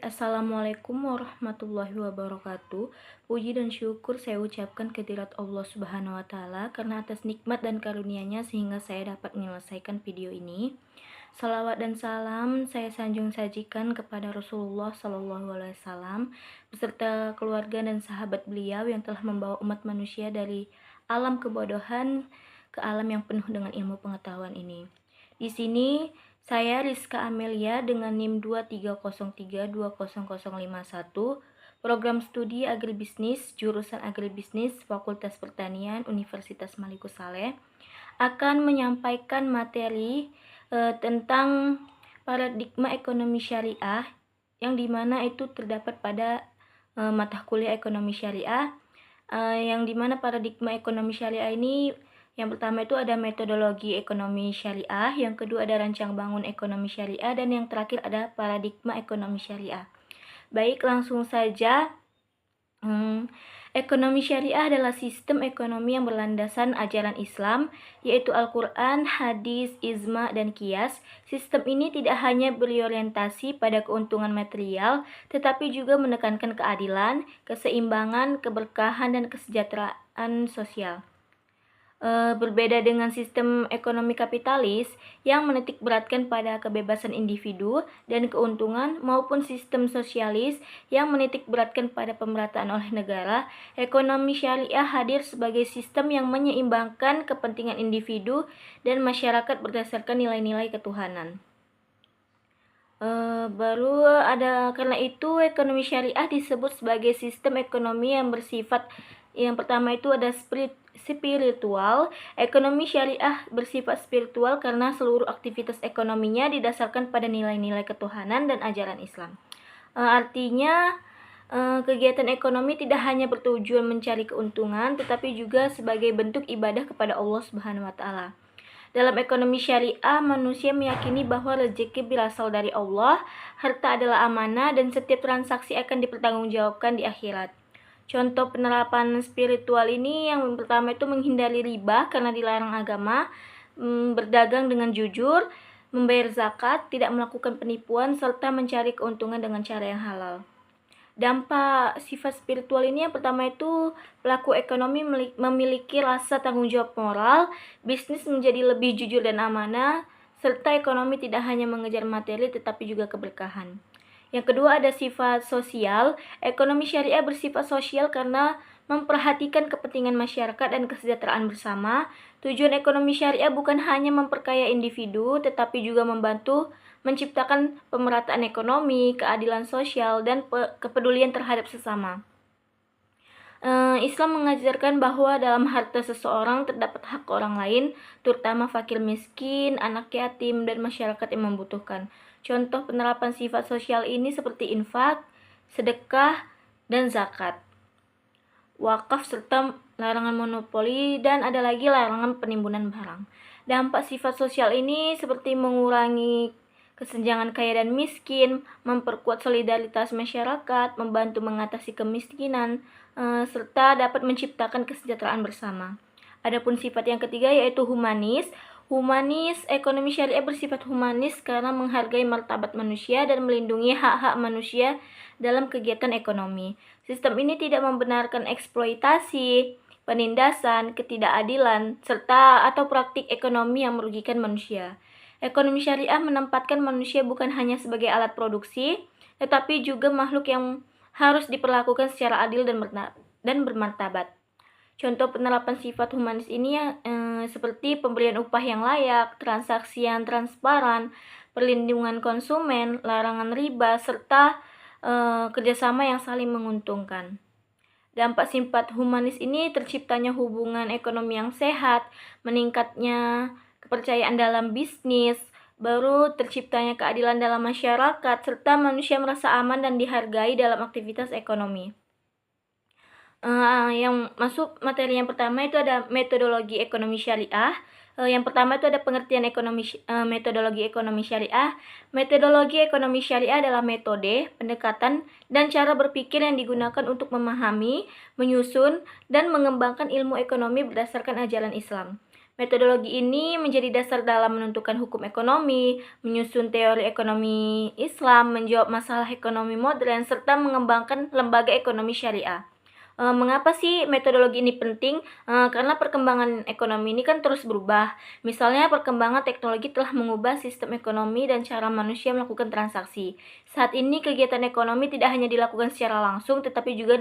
Assalamualaikum warahmatullahi wabarakatuh. Puji dan syukur saya ucapkan kehadirat Allah Subhanahu wa Ta'ala karena atas nikmat dan karunia-Nya sehingga saya dapat menyelesaikan video ini. Salawat dan salam saya sanjung sajikan kepada Rasulullah Shallallahu Alaihi Wasallam beserta keluarga dan sahabat beliau yang telah membawa umat manusia dari alam kebodohan ke alam yang penuh dengan ilmu pengetahuan ini. Di sini saya Rizka Amelia dengan NIM 230320051, program studi agribisnis, jurusan agribisnis, Fakultas Pertanian, Universitas Maliku Saleh, akan menyampaikan materi tentang paradigma ekonomi syariah, yang dimana itu terdapat pada mata kuliah ekonomi syariah, yang dimana paradigma ekonomi syariah ini yang pertama itu ada metodologi ekonomi syariah, yang kedua ada rancang bangun ekonomi syariah, dan yang terakhir ada paradigma ekonomi syariah. Baik, langsung saja. Ekonomi syariah adalah sistem ekonomi yang berlandasan ajaran Islam, yaitu Al-Quran, hadis, ijma, dan qiyas. Sistem ini tidak hanya berorientasi pada keuntungan material, tetapi juga menekankan keadilan, keseimbangan, keberkahan, dan kesejahteraan sosial. Berbeda dengan sistem ekonomi kapitalis yang menitik beratkan pada kebebasan individu dan keuntungan, maupun sistem sosialis yang menitik beratkan pada pemerataan oleh negara, ekonomi syariah hadir sebagai sistem yang menyeimbangkan kepentingan individu dan masyarakat berdasarkan nilai-nilai ketuhanan. Karena itu ekonomi syariah disebut sebagai sistem ekonomi yang bersifat, yang pertama itu ada spiritual. Ekonomi syariah bersifat spiritual karena seluruh aktivitas ekonominya didasarkan pada nilai-nilai ketuhanan dan ajaran Islam. Artinya kegiatan ekonomi tidak hanya bertujuan mencari keuntungan, tetapi juga sebagai bentuk ibadah kepada Allah Subhanahu wa Ta'ala. Dalam ekonomi syariah, manusia meyakini bahwa rezeki berasal dari Allah, harta adalah amanah, dan setiap transaksi akan dipertanggungjawabkan di akhirat. Contoh penerapan spiritual ini yang pertama itu menghindari riba karena dilarang agama, berdagang dengan jujur, membayar zakat, tidak melakukan penipuan, serta mencari keuntungan dengan cara yang halal. Dampak sifat spiritual ini yang pertama itu pelaku ekonomi memiliki rasa tanggung jawab moral, bisnis menjadi lebih jujur dan amanah, serta ekonomi tidak hanya mengejar materi tetapi juga keberkahan. Yang kedua ada sifat sosial. Ekonomi syariah bersifat sosial karena memperhatikan kepentingan masyarakat dan kesejahteraan bersama. Tujuan ekonomi syariah bukan hanya memperkaya individu, tetapi juga membantu menciptakan pemerataan ekonomi, keadilan sosial, dan kepedulian terhadap sesama. Islam mengajarkan bahwa dalam harta seseorang terdapat hak orang lain, terutama fakir miskin, anak yatim, dan masyarakat yang membutuhkan. Contoh penerapan sifat sosial ini seperti infak, sedekah, dan zakat, wakaf, serta larangan monopoli, dan ada lagi larangan penimbunan barang. Dampak sifat sosial ini seperti mengurangi kesenjangan kaya dan miskin, memperkuat solidaritas masyarakat, membantu mengatasi kemiskinan, serta dapat menciptakan kesejahteraan bersama. Adapun sifat yang ketiga yaitu humanis. Ekonomi syariah bersifat humanis karena menghargai martabat manusia dan melindungi hak-hak manusia dalam kegiatan ekonomi. Sistem ini tidak membenarkan eksploitasi, penindasan, ketidakadilan, serta atau praktik ekonomi yang merugikan manusia. Ekonomi syariah menempatkan manusia bukan hanya sebagai alat produksi, tetapi juga makhluk yang harus diperlakukan secara adil dan bermartabat. Contoh penerapan sifat humanis ini seperti pemberian upah yang layak, transaksi yang transparan, perlindungan konsumen, larangan riba, serta kerjasama yang saling menguntungkan. Dampak sifat humanis ini terciptanya hubungan ekonomi yang sehat, meningkatnya kepercayaan dalam bisnis, baru terciptanya keadilan dalam masyarakat, serta manusia merasa aman dan dihargai dalam aktivitas ekonomi. Yang masuk materi yang pertama itu ada metodologi ekonomi syariah. Yang pertama itu ada pengertian metodologi ekonomi syariah. Metodologi ekonomi syariah adalah metode, pendekatan, dan cara berpikir yang digunakan untuk memahami, menyusun, dan mengembangkan ilmu ekonomi berdasarkan ajaran Islam. Metodologi ini menjadi dasar dalam menentukan hukum ekonomi, menyusun teori ekonomi Islam, menjawab masalah ekonomi modern, serta mengembangkan lembaga ekonomi syariah. Mengapa sih metodologi ini penting? Karena perkembangan ekonomi ini kan terus berubah. Misalnya perkembangan teknologi telah mengubah sistem ekonomi dan cara manusia melakukan transaksi. Saat ini kegiatan ekonomi tidak hanya dilakukan secara langsung, tetapi juga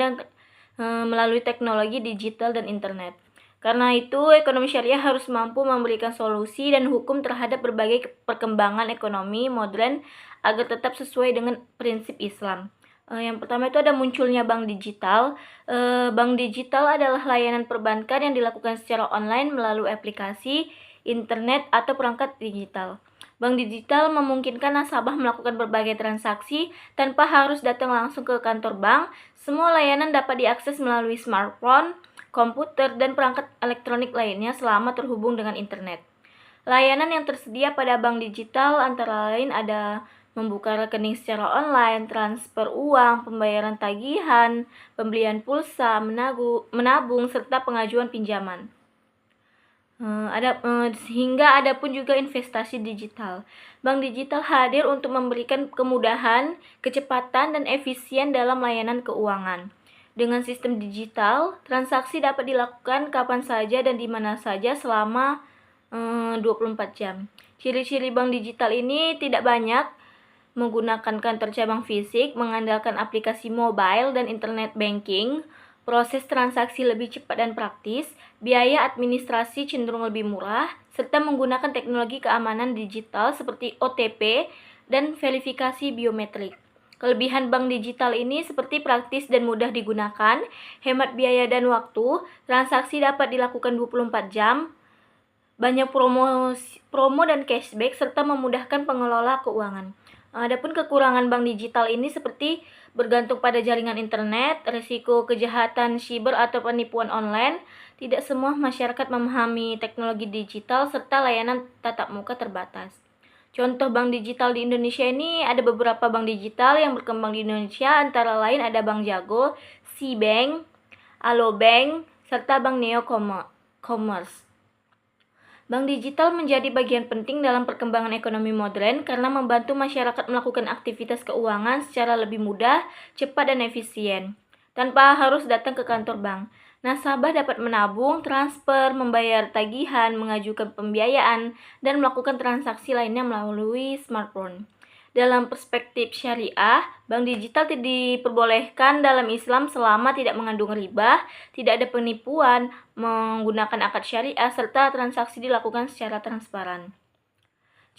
melalui teknologi digital dan internet. Karena itu, ekonomi syariah harus mampu memberikan solusi dan hukum terhadap berbagai perkembangan ekonomi modern agar tetap sesuai dengan prinsip Islam. Yang pertama itu ada munculnya bank digital. Bank digital adalah layanan perbankan yang dilakukan secara online melalui aplikasi, internet, atau perangkat digital. Bank digital memungkinkan nasabah melakukan berbagai transaksi tanpa harus datang langsung ke kantor bank. Semua layanan dapat diakses melalui smartphone, komputer, dan perangkat elektronik lainnya selama terhubung dengan internet. Layanan yang tersedia pada bank digital antara lain ada membuka rekening secara online, transfer uang, pembayaran tagihan, pembelian pulsa, menabung, serta pengajuan pinjaman. Hingga ada pun juga investasi digital. Bank digital hadir untuk memberikan kemudahan, kecepatan, dan efisien dalam layanan keuangan. Dengan sistem digital, transaksi dapat dilakukan kapan saja dan di mana saja selama 24 jam. Ciri-ciri bank digital ini tidak banyak menggunakan kantor cabang fisik, mengandalkan aplikasi mobile dan internet banking, proses transaksi lebih cepat dan praktis, biaya administrasi cenderung lebih murah, serta menggunakan teknologi keamanan digital seperti OTP dan verifikasi biometrik. Kelebihan bank digital ini seperti praktis dan mudah digunakan, hemat biaya dan waktu, transaksi dapat dilakukan 24 jam, banyak promo dan cashback, serta memudahkan pengelola keuangan. Adapun kekurangan bank digital ini seperti bergantung pada jaringan internet, risiko kejahatan siber atau penipuan online, tidak semua masyarakat memahami teknologi digital, serta layanan tatap muka terbatas. Contoh bank digital di Indonesia ini ada beberapa bank digital yang berkembang di Indonesia, antara lain ada Bank Jago, SeaBank, Alobank, serta Bank Neo Commerce. Bank digital menjadi bagian penting dalam perkembangan ekonomi modern karena membantu masyarakat melakukan aktivitas keuangan secara lebih mudah, cepat, dan efisien, tanpa harus datang ke kantor bank. Nasabah dapat menabung, transfer, membayar tagihan, mengajukan pembiayaan, dan melakukan transaksi lainnya melalui smartphone. Dalam perspektif syariah, bank digital tidak diperbolehkan dalam Islam selama tidak mengandung riba, tidak ada penipuan, menggunakan akad syariah, serta transaksi dilakukan secara transparan.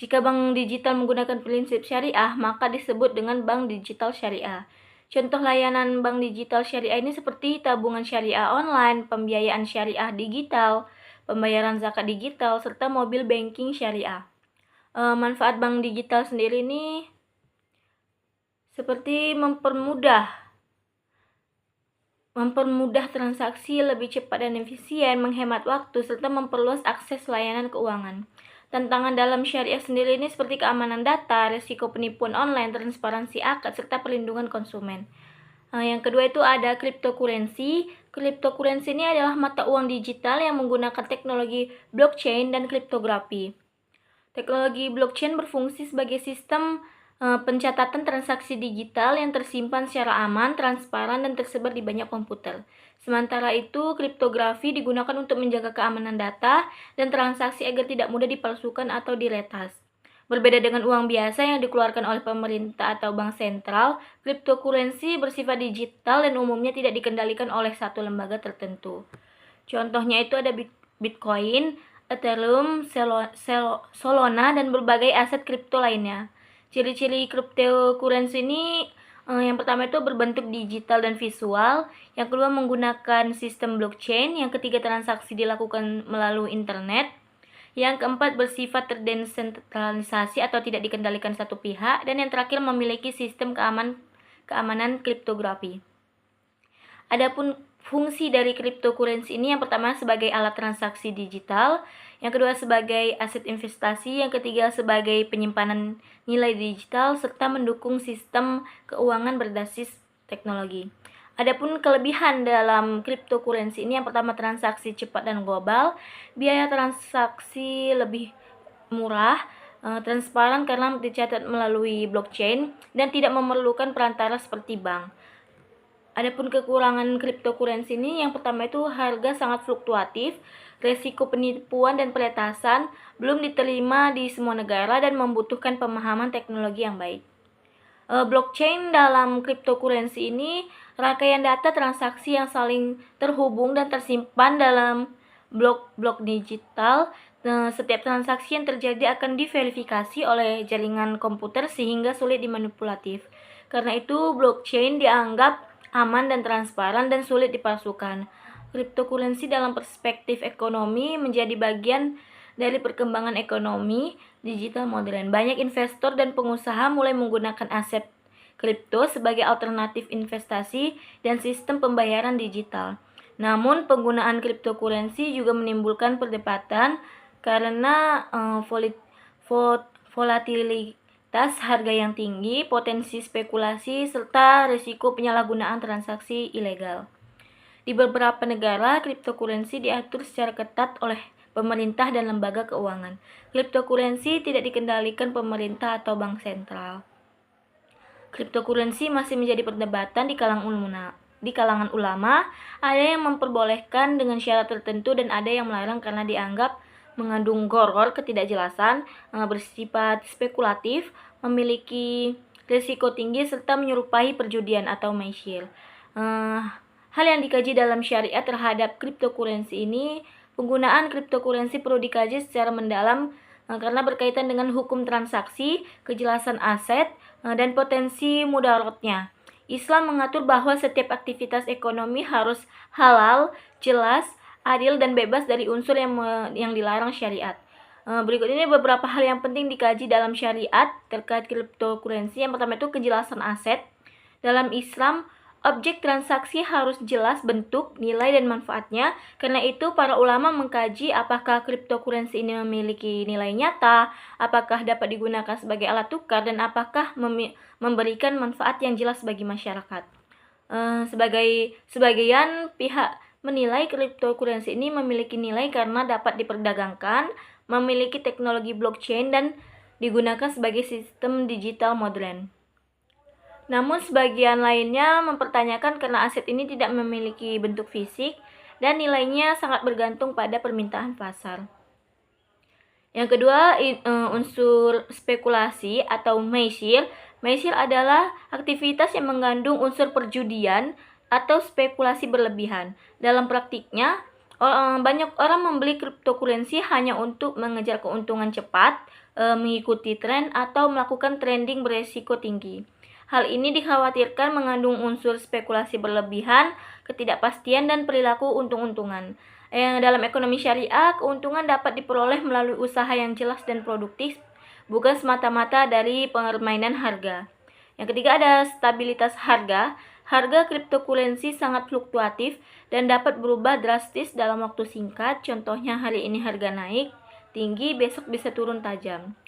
Jika bank digital menggunakan prinsip syariah, maka disebut dengan bank digital syariah. Contoh layanan bank digital syariah ini seperti tabungan syariah online, pembiayaan syariah digital, pembayaran zakat digital, serta mobil banking syariah. Manfaat bank digital sendiri ini seperti mempermudah transaksi lebih cepat dan efisien, menghemat waktu, serta memperluas akses layanan keuangan. Tantangan dalam syariah sendiri ini seperti keamanan data, risiko penipuan online, transparansi akad, serta perlindungan konsumen. Yang kedua itu ada cryptocurrency. Cryptocurrency ini adalah mata uang digital yang menggunakan teknologi blockchain dan kriptografi. Teknologi blockchain berfungsi sebagai sistem pencatatan transaksi digital yang tersimpan secara aman, transparan, dan tersebar di banyak komputer. Sementara itu, kriptografi digunakan untuk menjaga keamanan data dan transaksi agar tidak mudah dipalsukan atau diretas. Berbeda dengan uang biasa yang dikeluarkan oleh pemerintah atau bank sentral, cryptocurrency bersifat digital dan umumnya tidak dikendalikan oleh satu lembaga tertentu. Contohnya itu ada Bitcoin, Ethereum, Solana, dan berbagai aset kripto lainnya. Ciri-ciri cryptocurrency ini yang pertama itu berbentuk digital dan visual, yang kedua menggunakan sistem blockchain, yang ketiga transaksi dilakukan melalui internet, yang keempat bersifat terdesentralisasi atau tidak dikendalikan satu pihak, dan yang terakhir memiliki sistem keamanan kriptografi. Adapun fungsi dari cryptocurrency ini yang pertama sebagai alat transaksi digital, yang kedua sebagai aset investasi, yang ketiga sebagai penyimpanan nilai digital, serta mendukung sistem keuangan berbasis teknologi. Adapun kelebihan dalam cryptocurrency ini, yang pertama transaksi cepat dan global, biaya transaksi lebih murah, transparan karena dicatat melalui blockchain dan tidak memerlukan perantara seperti bank. Adapun kekurangan cryptocurrency ini, yang pertama itu harga sangat fluktuatif, resiko penipuan dan peretasan belum diterima di semua negara dan membutuhkan pemahaman teknologi yang baik. Blockchain dalam cryptocurrency ini rangkaian data transaksi yang saling terhubung dan tersimpan dalam blok-blok digital. Setiap transaksi yang terjadi akan diverifikasi oleh jaringan komputer sehingga sulit dimanipulatif. Karena itu blockchain dianggap aman dan transparan dan sulit dipalsukan. Cryptocurrency dalam perspektif ekonomi menjadi bagian dari perkembangan ekonomi digital modern. Banyak investor dan pengusaha mulai menggunakan aset kripto sebagai alternatif investasi dan sistem pembayaran digital. Namun, penggunaan cryptocurrency juga menimbulkan perdebatan karena volatilitas harga yang tinggi, potensi spekulasi, serta risiko penyalahgunaan transaksi ilegal. Di beberapa negara, cryptocurrency diatur secara ketat oleh pemerintah dan lembaga keuangan. Cryptocurrency tidak dikendalikan pemerintah atau bank sentral. Cryptocurrency masih menjadi perdebatan di kalangan ulama. Ada yang memperbolehkan dengan syarat tertentu dan ada yang melarang karena dianggap mengandung gharar, ketidakjelasan, bersifat spekulatif, memiliki risiko tinggi serta menyerupai perjudian atau maisir. Hal yang dikaji dalam syariat terhadap cryptocurrency ini, penggunaan cryptocurrency perlu dikaji secara mendalam karena berkaitan dengan hukum transaksi, kejelasan aset, dan potensi mudaratnya. Islam mengatur bahwa setiap aktivitas ekonomi harus halal, jelas, adil, dan bebas dari unsur yang dilarang syariat. Berikut ini beberapa hal yang penting dikaji dalam syariat terkait cryptocurrency. Yang pertama itu kejelasan aset. Dalam Islam, objek transaksi harus jelas bentuk, nilai, dan manfaatnya. Karena itu, para ulama mengkaji apakah cryptocurrency ini memiliki nilai nyata, apakah dapat digunakan sebagai alat tukar, dan apakah memberikan manfaat yang jelas bagi masyarakat. Sebagian pihak menilai cryptocurrency ini memiliki nilai karena dapat diperdagangkan, memiliki teknologi blockchain, dan digunakan sebagai sistem digital modern. Namun sebagian lainnya mempertanyakan karena aset ini tidak memiliki bentuk fisik dan nilainya sangat bergantung pada permintaan pasar. Yang kedua, unsur spekulasi atau maisir. Maisir adalah aktivitas yang mengandung unsur perjudian atau spekulasi berlebihan. Dalam praktiknya, banyak orang membeli cryptocurrency hanya untuk mengejar keuntungan cepat, mengikuti tren, atau melakukan trading beresiko tinggi. Hal ini dikhawatirkan mengandung unsur spekulasi berlebihan, ketidakpastian, dan perilaku untung-untungan. Dalam ekonomi syariah, keuntungan dapat diperoleh melalui usaha yang jelas dan produktif, bukan semata-mata dari permainan harga. Yang ketiga ada stabilitas harga. Harga cryptocurrency sangat fluktuatif dan dapat berubah drastis dalam waktu singkat. Contohnya hari ini harga naik tinggi, besok bisa turun tajam.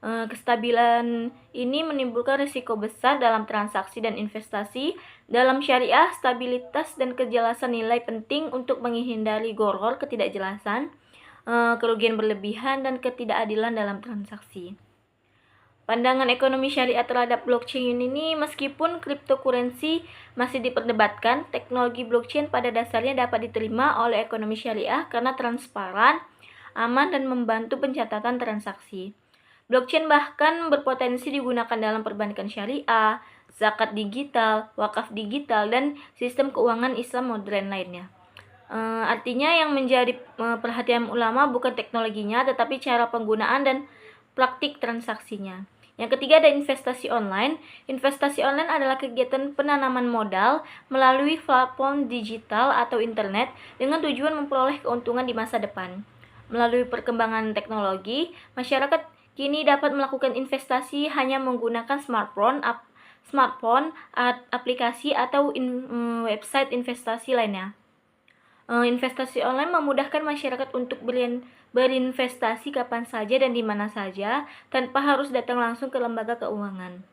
Kestabilan ini menimbulkan risiko besar dalam transaksi dan investasi. Dalam syariah, stabilitas dan kejelasan nilai penting untuk menghindari gharar, ketidakjelasan, kerugian berlebihan, dan ketidakadilan dalam transaksi. Pandangan ekonomi syariah terhadap blockchain ini, meskipun cryptocurrency masih diperdebatkan, teknologi blockchain pada dasarnya dapat diterima oleh ekonomi syariah karena transparan, aman, dan membantu pencatatan transaksi. Blockchain bahkan berpotensi digunakan dalam perbankan syariah, zakat digital, wakaf digital, dan sistem keuangan Islam modern lainnya. Artinya yang menjadi perhatian ulama bukan teknologinya, tetapi cara penggunaan dan praktik transaksinya. Yang ketiga ada investasi online. Investasi online adalah kegiatan penanaman modal melalui platform digital atau internet dengan tujuan memperoleh keuntungan di masa depan. Melalui perkembangan teknologi, masyarakat kini dapat melakukan investasi hanya menggunakan smartphone, aplikasi, atau website investasi lainnya. Investasi online memudahkan masyarakat untuk berinvestasi kapan saja dan di mana saja tanpa harus datang langsung ke lembaga keuangan.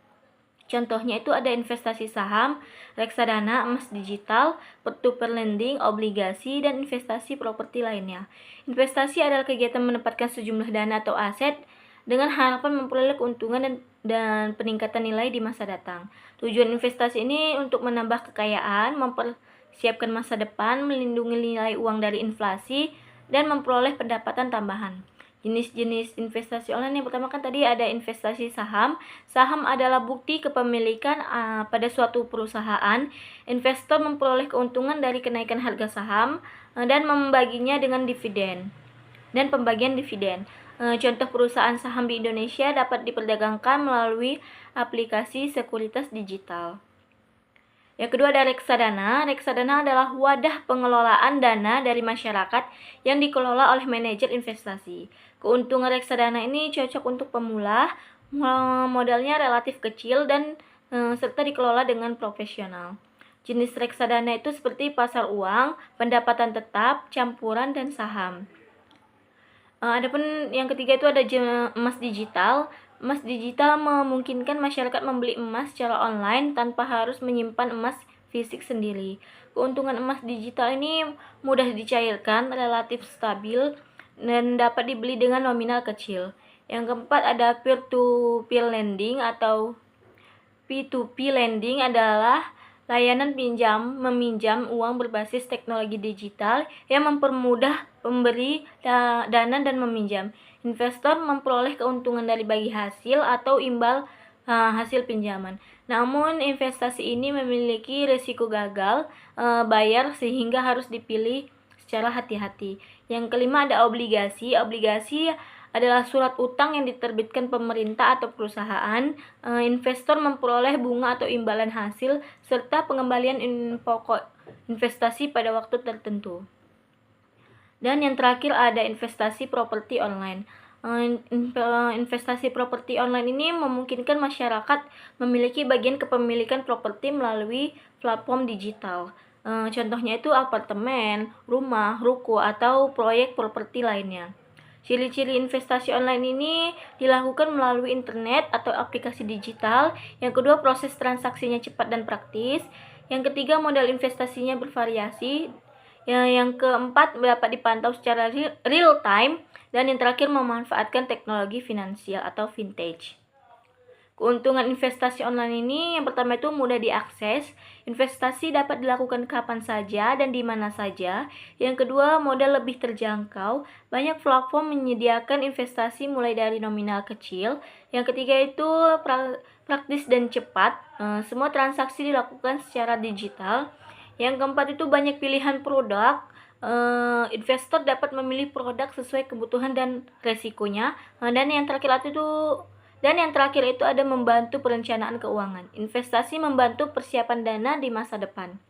Contohnya itu ada investasi saham, reksadana, emas digital, peer-to-peer lending, obligasi, dan investasi properti lainnya. Investasi adalah kegiatan menempatkan sejumlah dana atau aset dengan harapan memperoleh keuntungan dan peningkatan nilai di masa datang. Tujuan investasi ini untuk menambah kekayaan, mempersiapkan masa depan, melindungi nilai uang dari inflasi, dan memperoleh pendapatan tambahan. Jenis-jenis investasi online yang pertama kan tadi ada investasi saham. Saham adalah bukti kepemilikan pada suatu perusahaan. Investor memperoleh keuntungan dari kenaikan harga saham dan membaginya dengan dividen dan pembagian dividen. Contoh perusahaan saham di Indonesia dapat diperdagangkan melalui aplikasi sekuritas digital. Yang kedua ada reksadana. Reksadana adalah wadah pengelolaan dana dari masyarakat yang dikelola oleh manajer investasi. Keuntungan reksadana ini cocok untuk pemula, modalnya relatif kecil dan serta dikelola dengan profesional. Jenis reksadana itu seperti pasar uang, pendapatan tetap, campuran, dan saham. Adapun yang ketiga itu ada emas digital. Emas digital memungkinkan masyarakat membeli emas secara online tanpa harus menyimpan emas fisik sendiri. Keuntungan emas digital ini mudah dicairkan, relatif stabil, dan dapat dibeli dengan nominal kecil. Yang keempat ada peer-to-peer lending atau P2P lending adalah layanan meminjam uang berbasis teknologi digital yang mempermudah pemberi dana dan meminjam. Investor memperoleh keuntungan dari bagi hasil atau imbal hasil pinjaman. Namun investasi ini memiliki risiko gagal bayar sehingga harus dipilih secara hati-hati. Yang kelima ada obligasi. Obligasi adalah surat utang yang diterbitkan pemerintah atau perusahaan. Investor memperoleh bunga atau imbalan hasil serta pengembalian pokok investasi pada waktu tertentu. Dan yang terakhir ada investasi properti online. Investasi properti online ini memungkinkan masyarakat memiliki bagian kepemilikan properti melalui platform digital. Contohnya itu apartemen, rumah, ruko, atau proyek properti lainnya. Ciri-ciri investasi online ini dilakukan melalui internet atau aplikasi digital. Yang kedua, proses transaksinya cepat dan praktis. Yang ketiga, modal investasinya bervariasi. Yang keempat, dapat dipantau secara real time. Dan yang terakhir, memanfaatkan teknologi finansial atau vintage. Keuntungan investasi online ini yang pertama itu mudah diakses. Investasi dapat dilakukan kapan saja dan di mana saja. Yang kedua, modal lebih terjangkau. Banyak platform menyediakan investasi mulai dari nominal kecil. Yang ketiga itu praktis dan cepat. Semua transaksi dilakukan secara digital. Yang keempat itu banyak pilihan produk. Investor dapat memilih produk sesuai kebutuhan dan resikonya. Dan yang terakhir itu ada membantu perencanaan keuangan. Investasi membantu persiapan dana di masa depan.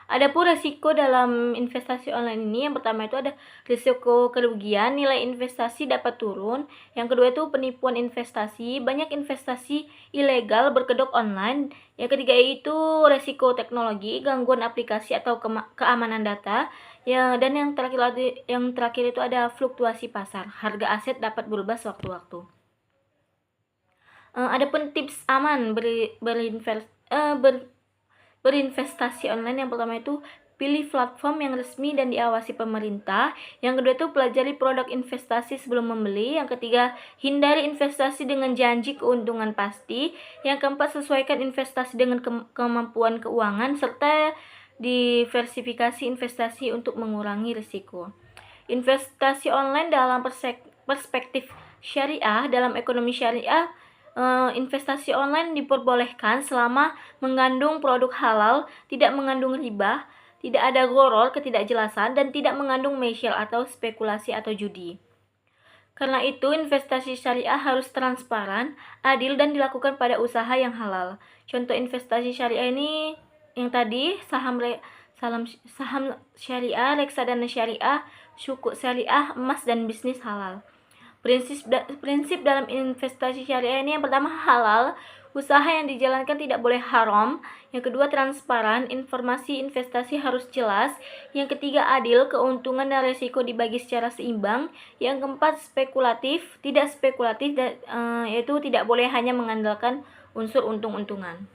Adapun risiko dalam investasi online ini, yang pertama itu ada risiko kerugian, nilai investasi dapat turun. Yang kedua itu penipuan investasi, banyak investasi ilegal berkedok online. Yang ketiga itu risiko teknologi, gangguan aplikasi atau keamanan data. Dan yang terakhir itu ada fluktuasi pasar, harga aset dapat berubah sewaktu-waktu. Adapun tips aman berinvestasi online, yang pertama itu pilih platform yang resmi dan diawasi pemerintah. Yang kedua itu pelajari produk investasi sebelum membeli. Yang ketiga, hindari investasi dengan janji keuntungan pasti. Yang keempat, sesuaikan investasi dengan kemampuan keuangan serta diversifikasi investasi untuk mengurangi risiko. Investasi online dalam perspektif syariah, dalam ekonomi syariah, investasi online diperbolehkan selama mengandung produk halal, tidak mengandung riba, tidak ada gharar, ketidakjelasan, dan tidak mengandung mesyal atau spekulasi atau judi. Karena itu, investasi syariah harus transparan, adil, dan dilakukan pada usaha yang halal. Contoh investasi syariah ini yang tadi, saham syariah, reksadana syariah, sukuk syariah, emas, dan bisnis halal. Prinsip dalam investasi syariah ini yang pertama halal, usaha yang dijalankan tidak boleh haram. Yang kedua transparan, informasi investasi harus jelas. Yang ketiga adil, keuntungan dan risiko dibagi secara seimbang. Yang keempat tidak spekulatif, yaitu tidak boleh hanya mengandalkan unsur untung-untungan.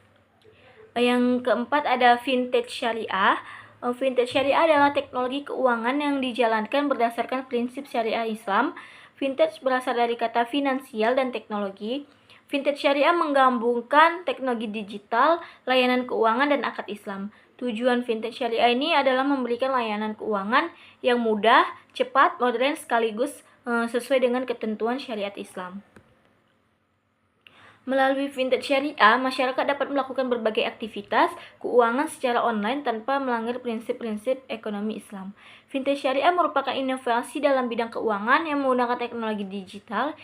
Yang keempat ada vintage syariah. Vintage syariah adalah teknologi keuangan yang dijalankan berdasarkan prinsip syariah Islam. Vintage berasal dari kata finansial dan teknologi. Vintage syariah menggabungkan teknologi digital, layanan keuangan, dan akad Islam. Tujuan vintage syariah ini adalah memberikan layanan keuangan yang mudah, cepat, modern, sekaligus sesuai dengan ketentuan syariat Islam. Melalui vintage syariah, masyarakat dapat melakukan berbagai aktivitas keuangan secara online tanpa melanggar prinsip-prinsip ekonomi Islam. Vintage syariah merupakan inovasi dalam bidang keuangan yang menggunakan teknologi digital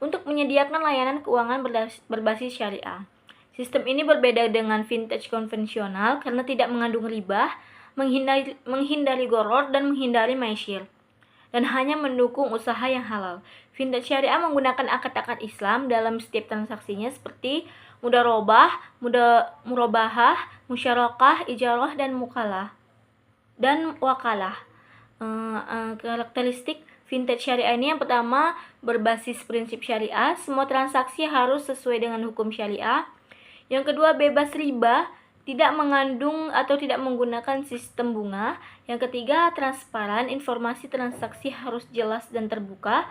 untuk menyediakan layanan keuangan berbasis syariah. Sistem ini berbeda dengan vintage konvensional karena tidak mengandung riba, menghindari gharar, dan menghindari maisir, dan hanya mendukung usaha yang halal. Vintage syariah menggunakan akad-akad Islam dalam setiap transaksinya seperti mudharabah, murabahah, musyarakah, ijarah, dan wakalah. Karakteristik vintage syariah ini yang pertama berbasis prinsip syariah, semua transaksi harus sesuai dengan hukum syariah. Yang kedua bebas riba, tidak mengandung atau tidak menggunakan sistem bunga. Yang ketiga transparan, informasi transaksi harus jelas dan terbuka.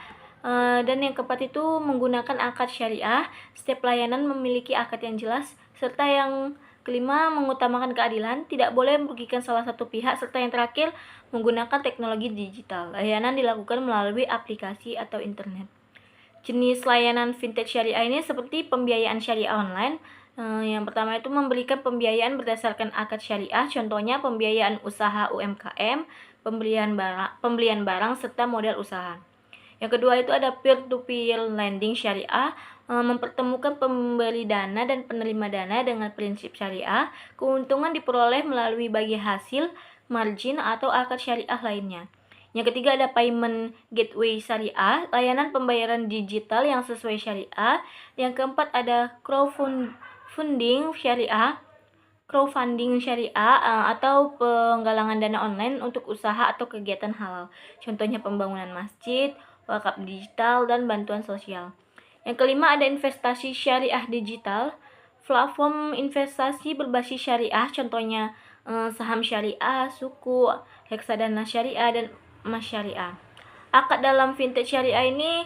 Dan yang keempat itu menggunakan akad syariah, setiap layanan memiliki akad yang jelas. Serta yang kelima mengutamakan keadilan, tidak boleh merugikan salah satu pihak. Serta yang terakhir menggunakan teknologi digital, layanan dilakukan melalui aplikasi atau internet. Jenis layanan vintage syariah ini seperti pembiayaan syariah online. Yang pertama itu memberikan pembiayaan berdasarkan akad syariah, contohnya pembiayaan usaha UMKM, pembelian barang serta modal usaha. Yang kedua itu ada peer-to-peer lending syariah, mempertemukan pemberi dana dan penerima dana dengan prinsip syariah. Keuntungan diperoleh melalui bagi hasil, margin, atau akad syariah lainnya. Yang ketiga ada payment gateway syariah, layanan pembayaran digital yang sesuai syariah. Yang keempat ada crowdfunding syariah atau penggalangan dana online untuk usaha atau kegiatan halal. Contohnya pembangunan masjid, wakaf digital, dan bantuan sosial. Yang kelima ada investasi syariah digital, platform investasi berbasis syariah, contohnya saham syariah, suku, reksadana syariah, dan emas syariah. Akad dalam vintage syariah ini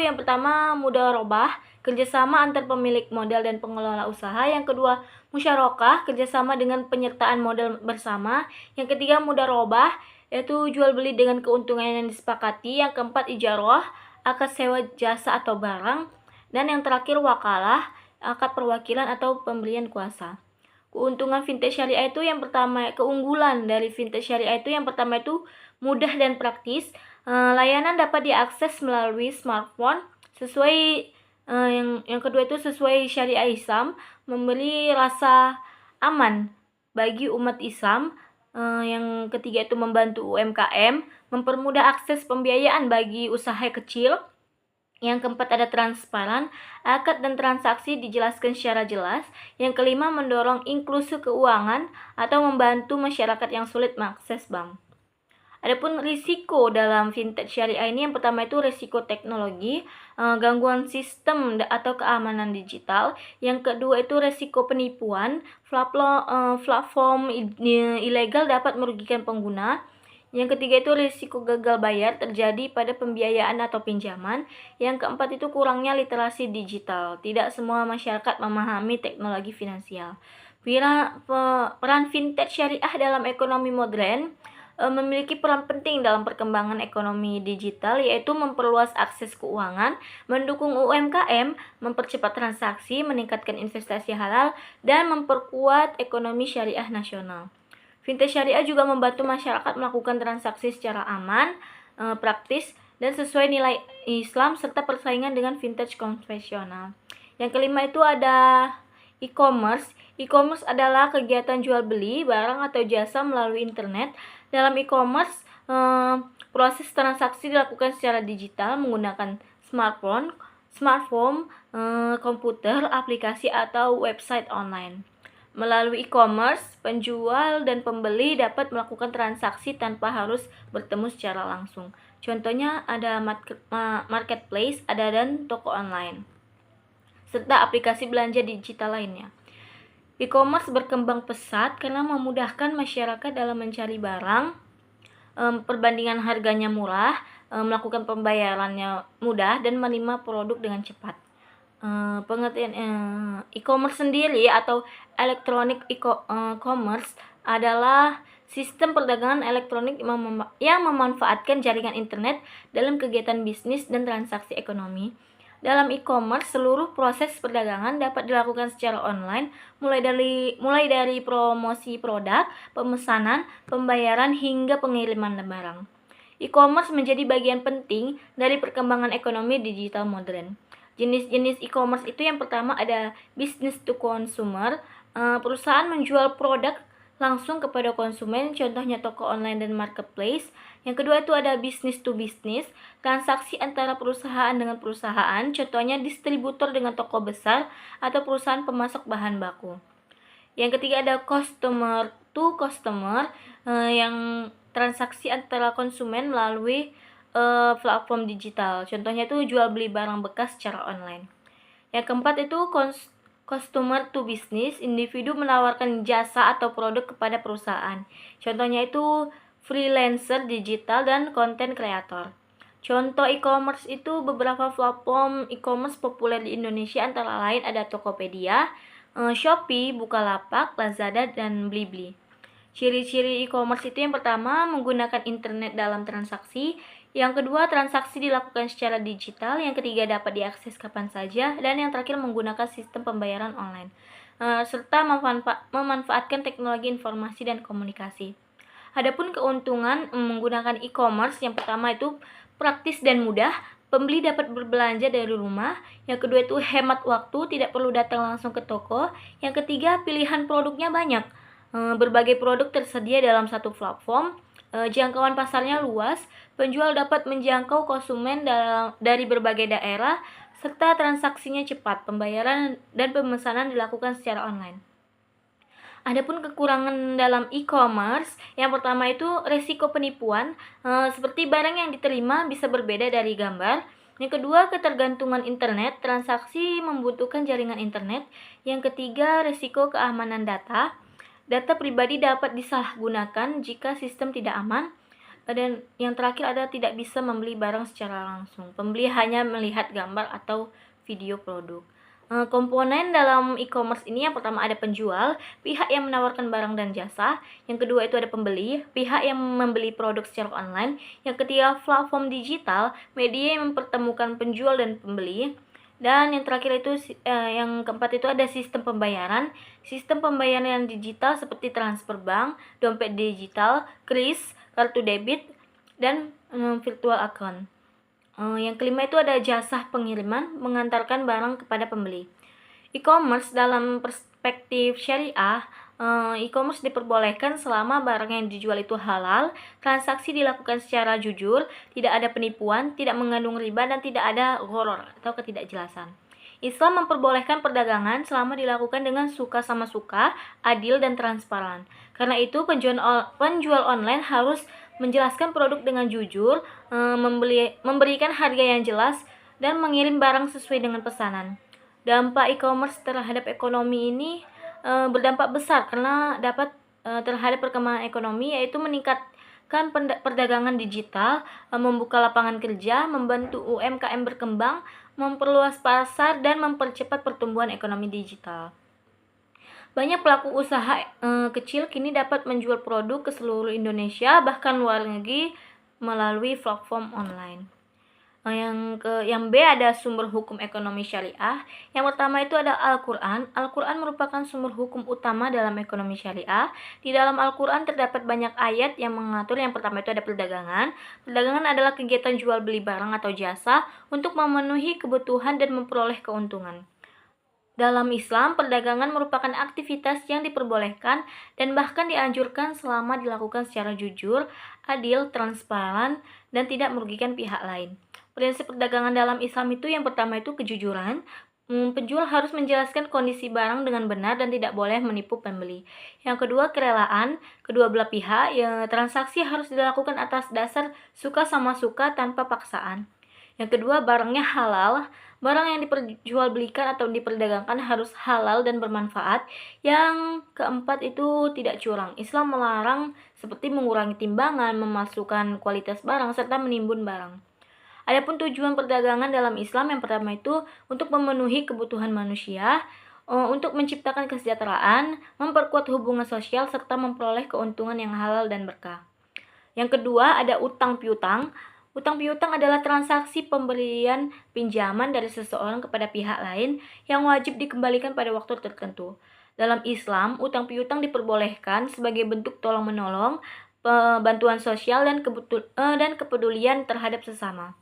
yang pertama mudharabah, kerjasama antar pemilik modal dan pengelola usaha. Yang kedua musyarakah, kerjasama dengan penyertaan modal bersama. Yang ketiga mudharabah, yaitu jual beli dengan keuntungan yang disepakati. Yang keempat ijarah, akad sewa jasa atau barang. Dan yang terakhir wakalah, akad perwakilan atau pemberian kuasa. Keunggulan dari vintage syariah itu yang pertama itu mudah dan praktis. Layanan dapat diakses melalui smartphone yang kedua itu sesuai syariah Islam, memberi rasa aman bagi umat Islam. Yang ketiga itu membantu UMKM, mempermudah akses pembiayaan bagi usaha kecil. Yang keempat ada transparan, akad dan transaksi dijelaskan secara jelas. Yang kelima mendorong inklusi keuangan atau membantu masyarakat yang sulit mengakses bank. Adapun risiko dalam vintage syariah ini yang pertama itu risiko teknologi, gangguan sistem atau keamanan digital. Yang kedua itu risiko penipuan, platform ilegal dapat merugikan pengguna. Yang ketiga itu risiko gagal bayar terjadi pada pembiayaan atau pinjaman. Yang keempat itu kurangnya literasi digital. Tidak semua masyarakat memahami teknologi finansial. Peran vintage syariah dalam ekonomi modern memiliki peran penting dalam perkembangan ekonomi digital, yaitu memperluas akses keuangan, mendukung UMKM, mempercepat transaksi, meningkatkan investasi halal, dan memperkuat ekonomi syariah nasional. Vintage syariah juga membantu masyarakat melakukan transaksi secara aman, praktis, dan sesuai nilai Islam serta persaingan dengan vintage konvensional. Yang kelima itu ada e-commerce. E-commerce adalah kegiatan jual beli barang atau jasa melalui internet. Dalam e-commerce, proses transaksi dilakukan secara digital menggunakan smartphone, komputer, aplikasi, atau website online. Melalui e-commerce, penjual dan pembeli dapat melakukan transaksi tanpa harus bertemu secara langsung. Contohnya ada marketplace, dan toko online. serta aplikasi belanja digital lainnya. E-commerce berkembang pesat karena memudahkan masyarakat dalam mencari barang, perbandingan harganya murah, melakukan pembayarannya mudah, dan menerima produk dengan cepat. Pengertian e-commerce sendiri atau electronic e-commerce adalah sistem perdagangan elektronik yang memanfaatkan jaringan internet dalam kegiatan bisnis dan transaksi ekonomi. Dalam e-commerce, seluruh proses perdagangan dapat dilakukan secara online, mulai dari promosi produk, pemesanan, pembayaran, hingga pengiriman barang. E-commerce menjadi bagian penting dari perkembangan ekonomi digital modern. Jenis-jenis e-commerce itu yang pertama ada business to consumer, perusahaan menjual produk langsung kepada konsumen, contohnya toko online dan marketplace. Yang kedua itu ada business to business, transaksi antara perusahaan dengan perusahaan, contohnya distributor dengan toko besar atau perusahaan pemasok bahan baku. Yang ketiga ada customer to customer, yang transaksi antara konsumen melalui platform digital, contohnya itu jual beli barang bekas secara online. Yang keempat itu customer to business, individu menawarkan jasa atau produk kepada perusahaan, contohnya itu freelancer digital dan content creator. Contoh e-commerce itu beberapa platform e-commerce populer di Indonesia antara lain ada Tokopedia, Shopee, Bukalapak, Lazada, dan Blibli. Ciri-ciri e-commerce itu yang pertama menggunakan internet dalam transaksi, yang kedua transaksi dilakukan secara digital, yang ketiga dapat diakses kapan saja, dan yang terakhir menggunakan sistem pembayaran online, serta memanfaatkan teknologi informasi dan komunikasi. Adapun keuntungan menggunakan e-commerce, yang pertama itu praktis dan mudah, pembeli dapat berbelanja dari rumah, yang kedua itu hemat waktu, tidak perlu datang langsung ke toko, yang ketiga pilihan produknya banyak, berbagai produk tersedia dalam satu platform, jangkauan pasarnya luas, penjual dapat menjangkau konsumen dari berbagai daerah, serta transaksinya cepat, pembayaran dan pemesanan dilakukan secara online. Adapun kekurangan dalam e-commerce, yang pertama itu resiko penipuan, seperti barang yang diterima bisa berbeda dari gambar. Yang kedua, ketergantungan internet, transaksi membutuhkan jaringan internet. Yang ketiga, resiko keamanan data. Data pribadi dapat disalahgunakan jika sistem tidak aman. Dan yang terakhir ada tidak bisa membeli barang secara langsung. Pembeli hanya melihat gambar atau video produk. Komponen dalam e-commerce ini yang pertama ada penjual, pihak yang menawarkan barang dan jasa. Yang kedua itu ada pembeli, pihak yang membeli produk secara online. Yang ketiga platform digital, media yang mempertemukan penjual dan pembeli. Dan yang terakhir itu yang keempat itu ada sistem pembayaran. Sistem pembayaran yang digital seperti transfer bank, dompet digital, kris, kartu debit, dan virtual account. Yang kelima itu ada jasa pengiriman, mengantarkan barang kepada pembeli. E-commerce dalam perspektif syariah, e-commerce diperbolehkan selama barang yang dijual itu halal, transaksi dilakukan secara jujur, tidak ada penipuan, tidak mengandung riba, dan tidak ada gharar atau ketidakjelasan. Islam memperbolehkan perdagangan selama dilakukan dengan suka sama suka, adil, dan transparan. Karena itu, penjual online harus menjelaskan produk dengan jujur, memberikan harga yang jelas, dan mengirim barang sesuai dengan pesanan. Dampak e-commerce terhadap ekonomi ini berdampak besar karena dapat terhadap perkembangan ekonomi, yaitu meningkatkan perdagangan digital, membuka lapangan kerja, membantu UMKM berkembang, memperluas pasar, dan mempercepat pertumbuhan ekonomi digital. Banyak pelaku usaha kecil kini dapat menjual produk ke seluruh Indonesia, bahkan luar negeri, melalui platform online. Yang B ada sumber hukum ekonomi syariah. Yang pertama itu ada Al-Quran. Al-Quran merupakan sumber hukum utama dalam ekonomi syariah. Di dalam Al-Quran terdapat banyak ayat yang mengatur. Yang pertama itu ada perdagangan. Perdagangan adalah kegiatan jual beli barang atau jasa untuk memenuhi kebutuhan dan memperoleh keuntungan. Dalam Islam, perdagangan merupakan aktivitas yang diperbolehkan dan bahkan dianjurkan selama dilakukan secara jujur, adil, transparan, dan tidak merugikan pihak lain. Prinsip perdagangan dalam Islam itu yang pertama itu kejujuran. Penjual harus menjelaskan kondisi barang dengan benar dan tidak boleh menipu pembeli. Yang kedua, kerelaan. Kedua belah pihak, transaksi harus dilakukan atas dasar suka sama suka tanpa paksaan. Yang kedua, barangnya halal. Barang yang diperjualbelikan atau diperdagangkan harus halal dan bermanfaat. Yang keempat itu tidak curang. Islam melarang seperti mengurangi timbangan, memasukkan kualitas barang, serta menimbun barang. Adapun tujuan perdagangan dalam Islam yang pertama itu untuk memenuhi kebutuhan manusia, untuk menciptakan kesejahteraan, memperkuat hubungan sosial, serta memperoleh keuntungan yang halal dan berkah. Yang kedua ada utang piutang. Utang piutang adalah transaksi pemberian pinjaman dari seseorang kepada pihak lain yang wajib dikembalikan pada waktu tertentu. Dalam Islam, utang piutang diperbolehkan sebagai bentuk tolong-menolong, bantuan sosial dan kepedulian terhadap sesama.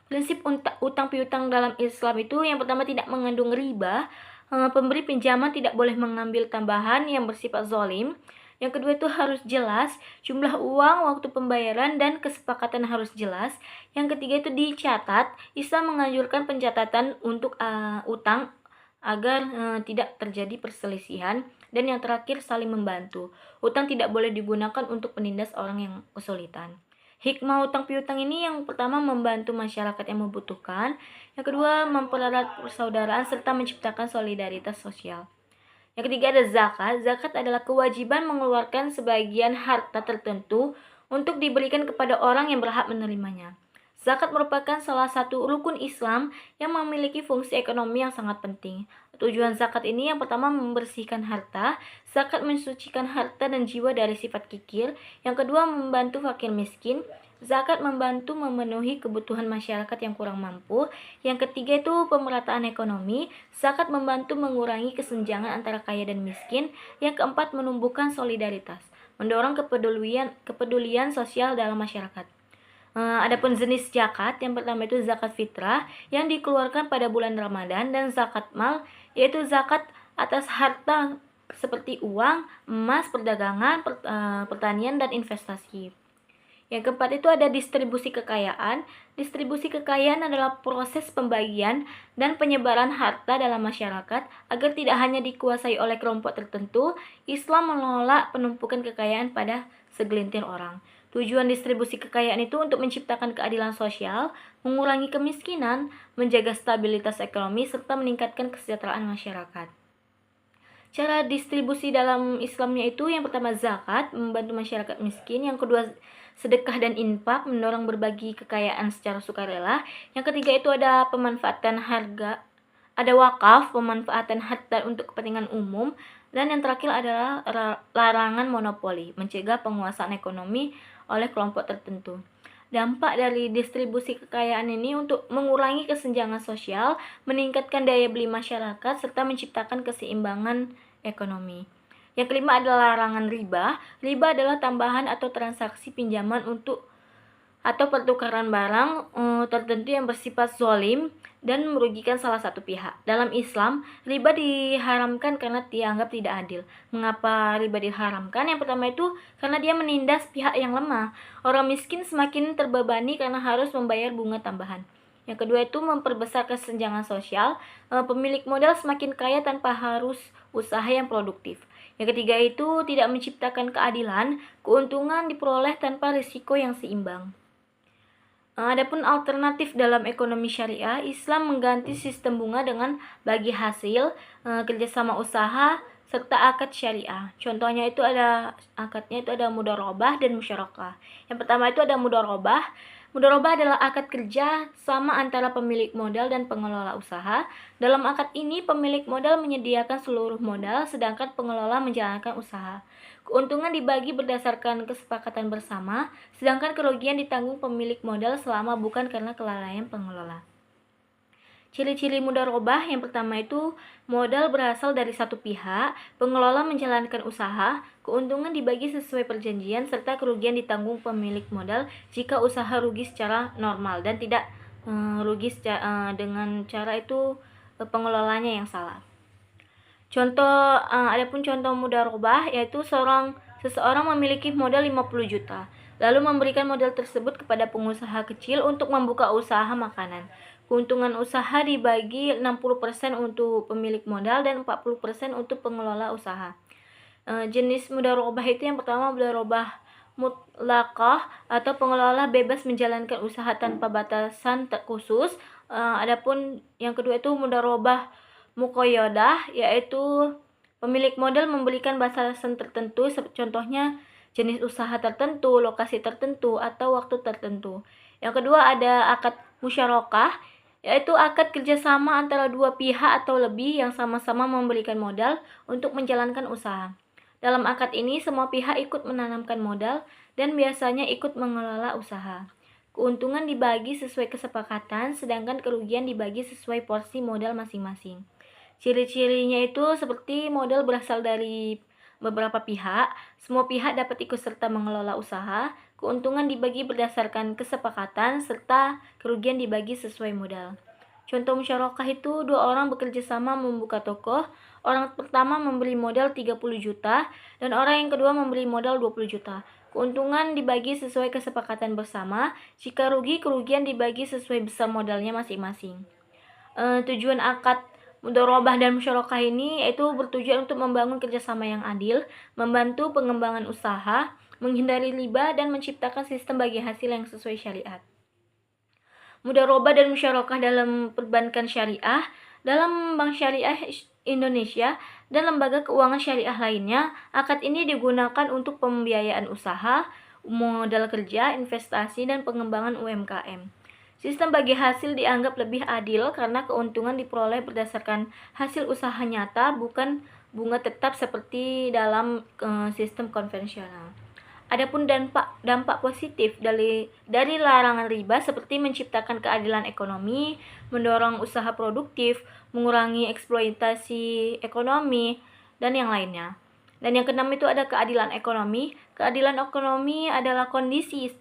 Prinsip utang piutang dalam Islam itu yang pertama tidak mengandung riba. Pemberi pinjaman tidak boleh mengambil tambahan yang bersifat zalim. Yang kedua itu harus jelas jumlah uang, waktu pembayaran, dan kesepakatan harus jelas. Yang ketiga itu dicatat. Islam menganjurkan pencatatan untuk utang agar tidak terjadi perselisihan. Dan yang terakhir saling membantu. Utang tidak boleh digunakan untuk menindas orang yang kesulitan. Hikmah utang piutang ini yang pertama membantu masyarakat yang membutuhkan, yang kedua mempererat persaudaraan serta menciptakan solidaritas sosial. Yang ketiga ada zakat. Zakat adalah kewajiban mengeluarkan sebagian harta tertentu untuk diberikan kepada orang yang berhak menerimanya. Zakat merupakan salah satu rukun Islam yang memiliki fungsi ekonomi yang sangat penting. Tujuan zakat ini yang pertama membersihkan harta. Zakat mensucikan harta dan jiwa dari sifat kikir. Yang kedua membantu fakir miskin. Zakat membantu memenuhi kebutuhan masyarakat yang kurang mampu. Yang ketiga itu pemerataan ekonomi. Zakat membantu mengurangi kesenjangan antara kaya dan miskin. Yang keempat menumbuhkan solidaritas, mendorong kepedulian sosial dalam masyarakat. Adapun jenis zakat, yang pertama itu zakat fitrah yang dikeluarkan pada bulan Ramadan, dan zakat mal yaitu zakat atas harta seperti uang, emas, perdagangan, pertanian, dan investasi. Yang keempat itu ada distribusi kekayaan. Distribusi kekayaan adalah proses pembagian dan penyebaran harta dalam masyarakat agar tidak hanya dikuasai oleh kelompok tertentu. Islam menolak penumpukan kekayaan pada segelintir orang. Tujuan distribusi kekayaan itu untuk menciptakan keadilan sosial, mengurangi kemiskinan, menjaga stabilitas ekonomi, serta meningkatkan kesejahteraan masyarakat. Cara distribusi dalam Islamnya itu yang pertama zakat, membantu masyarakat miskin. Yang kedua sedekah dan infak, mendorong berbagi kekayaan secara sukarela. Yang ketiga itu ada pemanfaatan harga, ada wakaf, pemanfaatan harta untuk kepentingan umum. Dan yang terakhir adalah larangan monopoli, mencegah penguasaan ekonomi oleh kelompok tertentu. Dampak dari distribusi kekayaan ini untuk mengurangi kesenjangan sosial, meningkatkan daya beli masyarakat, serta menciptakan keseimbangan ekonomi. Yang kelima adalah larangan riba. Riba adalah tambahan atau transaksi pinjaman atau pertukaran barang tertentu yang bersifat zalim dan merugikan salah satu pihak. Dalam Islam, riba diharamkan karena dianggap tidak adil. Mengapa riba diharamkan? Yang pertama itu karena dia menindas pihak yang lemah. Orang miskin semakin terbebani karena harus membayar bunga tambahan. Yang kedua itu memperbesar kesenjangan sosial. Pemilik modal semakin kaya tanpa harus usaha yang produktif. Yang ketiga itu tidak menciptakan keadilan. Keuntungan diperoleh tanpa risiko yang seimbang. Adapun alternatif dalam ekonomi syariah, Islam mengganti sistem bunga dengan bagi hasil, kerjasama usaha, serta akad syariah. Contohnya itu akadnya itu ada mudharabah dan musyarakah. Yang pertama itu ada mudharabah. Mudharabah adalah akad kerja sama antara pemilik modal dan pengelola usaha. Dalam akad ini, pemilik modal menyediakan seluruh modal, sedangkan pengelola menjalankan usaha. Keuntungan dibagi berdasarkan kesepakatan bersama, sedangkan kerugian ditanggung pemilik modal selama bukan karena kelalaian pengelola. Ciri-ciri mudharabah yang pertama itu modal berasal dari satu pihak, pengelola menjalankan usaha, keuntungan dibagi sesuai perjanjian, serta kerugian ditanggung pemilik modal jika usaha rugi secara normal dan tidak rugi dengan cara itu pengelolanya yang salah. Adapun contoh mudharabah yaitu seseorang memiliki modal 50 juta, lalu memberikan modal tersebut kepada pengusaha kecil untuk membuka usaha makanan. Keuntungan usaha dibagi 60% untuk pemilik modal dan 40% untuk pengelola usaha. Jenis mudharabah itu yang pertama mudharabah mutlaqah atau pengelola bebas menjalankan usaha tanpa batasan khusus. Adapun yang kedua itu mudharabah muqayyadah, yaitu pemilik modal memberikan batasan tertentu, contohnya jenis usaha tertentu, lokasi tertentu, atau waktu tertentu. Yang kedua ada akad musyarakah, yaitu akad kerjasama antara dua pihak atau lebih yang sama-sama memberikan modal untuk menjalankan usaha. Dalam akad ini, semua pihak ikut menanamkan modal dan biasanya ikut mengelola usaha. Keuntungan dibagi sesuai kesepakatan, sedangkan kerugian dibagi sesuai porsi modal masing-masing. Ciri-cirinya itu seperti modal berasal dari beberapa pihak, semua pihak dapat ikut serta mengelola usaha, keuntungan dibagi berdasarkan kesepakatan, serta kerugian dibagi sesuai modal. Contoh musyarakah itu 2 orang bekerja sama membuka toko, orang pertama memberi modal 30 juta, dan orang yang kedua memberi modal 20 juta. Keuntungan dibagi sesuai kesepakatan bersama, jika rugi, kerugian dibagi sesuai besar modalnya masing-masing. Tujuan akad mudharabah dan musyarakah ini yaitu bertujuan untuk membangun kerjasama yang adil, membantu pengembangan usaha, menghindari riba, dan menciptakan sistem bagi hasil yang sesuai syariat. Mudharabah dan musyarakah dalam perbankan syariah, dalam Bank Syariah Indonesia, dan lembaga keuangan syariah lainnya, akad ini digunakan untuk pembiayaan usaha, modal kerja, investasi, dan pengembangan UMKM. Sistem bagi hasil dianggap lebih adil karena keuntungan diperoleh berdasarkan hasil usaha nyata, bukan bunga tetap seperti dalam sistem konvensional. Adapun dampak positif dari larangan riba seperti menciptakan keadilan ekonomi, mendorong usaha produktif, mengurangi eksploitasi ekonomi, dan yang lainnya. Dan yang keenam itu ada keadilan ekonomi. Keadilan ekonomi adalah kondisi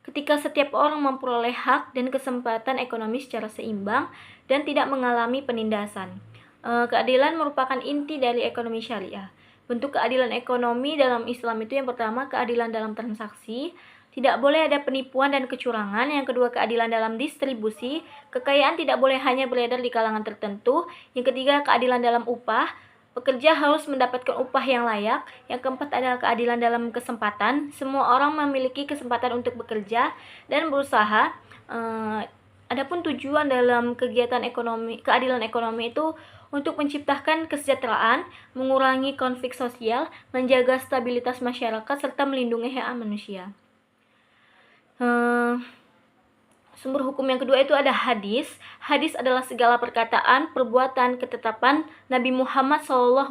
ketika setiap orang memperoleh hak dan kesempatan ekonomi secara seimbang dan tidak mengalami penindasan. Keadilan merupakan inti dari ekonomi syariah. Bentuk keadilan ekonomi dalam Islam itu yang pertama keadilan dalam transaksi, tidak boleh ada penipuan dan kecurangan. Yang kedua keadilan dalam distribusi, kekayaan tidak boleh hanya beredar di kalangan tertentu. Yang ketiga keadilan dalam upah, pekerja harus mendapatkan upah yang layak. Yang keempat adalah keadilan dalam kesempatan, semua orang memiliki kesempatan untuk bekerja dan berusaha. Adapun tujuan dalam kegiatan keadilan ekonomi itu untuk menciptakan kesejahteraan, mengurangi konflik sosial, menjaga stabilitas masyarakat, serta melindungi hak manusia. Sumber hukum yang kedua itu ada hadis. Hadis adalah segala perkataan, perbuatan, ketetapan Nabi Muhammad SAW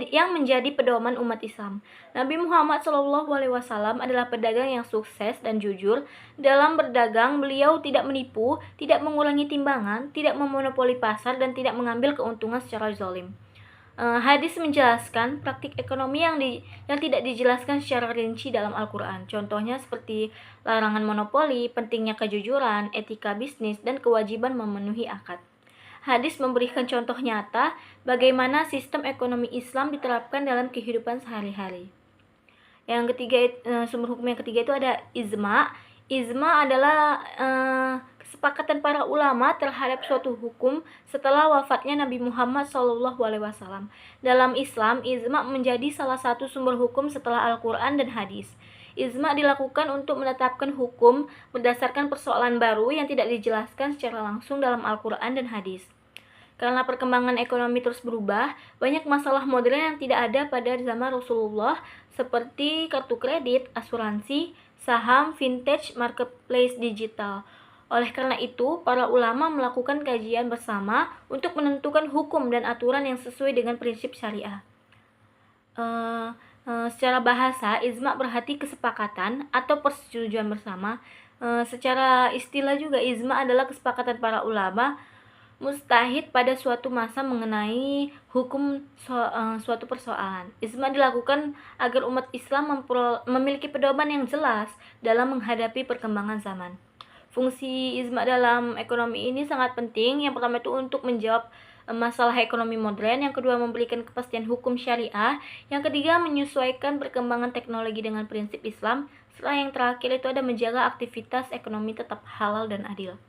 yang menjadi pedoman umat Islam. Nabi Muhammad SAW adalah pedagang yang sukses dan jujur. Dalam berdagang, beliau tidak menipu, tidak mengurangi timbangan, tidak memonopoli pasar, dan tidak mengambil keuntungan secara zalim. Hadis menjelaskan praktik ekonomi yang tidak dijelaskan secara rinci dalam Al-Quran. Contohnya seperti larangan monopoli, pentingnya kejujuran, etika bisnis, dan kewajiban memenuhi akad. Hadis memberikan contoh nyata bagaimana sistem ekonomi Islam diterapkan dalam kehidupan sehari-hari. Yang ketiga, sumber hukum yang ketiga itu ada ijma. Ijma adalah kesepakatan para ulama terhadap suatu hukum setelah wafatnya Nabi Muhammad SAW. Dalam Islam, ijma menjadi salah satu sumber hukum setelah Al-Quran dan hadis. Ijma dilakukan untuk menetapkan hukum berdasarkan persoalan baru yang tidak dijelaskan secara langsung dalam Al-Quran dan hadis. Karena perkembangan ekonomi terus berubah, banyak masalah modern yang tidak ada pada zaman Rasulullah seperti kartu kredit, asuransi, saham, vintage, marketplace digital. Oleh karena itu, para ulama melakukan kajian bersama untuk menentukan hukum dan aturan yang sesuai dengan prinsip syariah. Secara bahasa, ijma berarti kesepakatan atau persetujuan bersama. Secara istilah juga, ijma adalah kesepakatan para ulama mustahid pada suatu masa mengenai hukum suatu persoalan. Ijma dilakukan agar umat Islam memiliki pedoman yang jelas dalam menghadapi perkembangan zaman. Fungsi ijma dalam ekonomi ini sangat penting. Yang pertama itu untuk menjawab masalah ekonomi modern, yang kedua memberikan kepastian hukum syariah, yang ketiga menyesuaikan perkembangan teknologi dengan prinsip Islam, setelah yang terakhir itu ada menjaga aktivitas ekonomi tetap halal dan adil.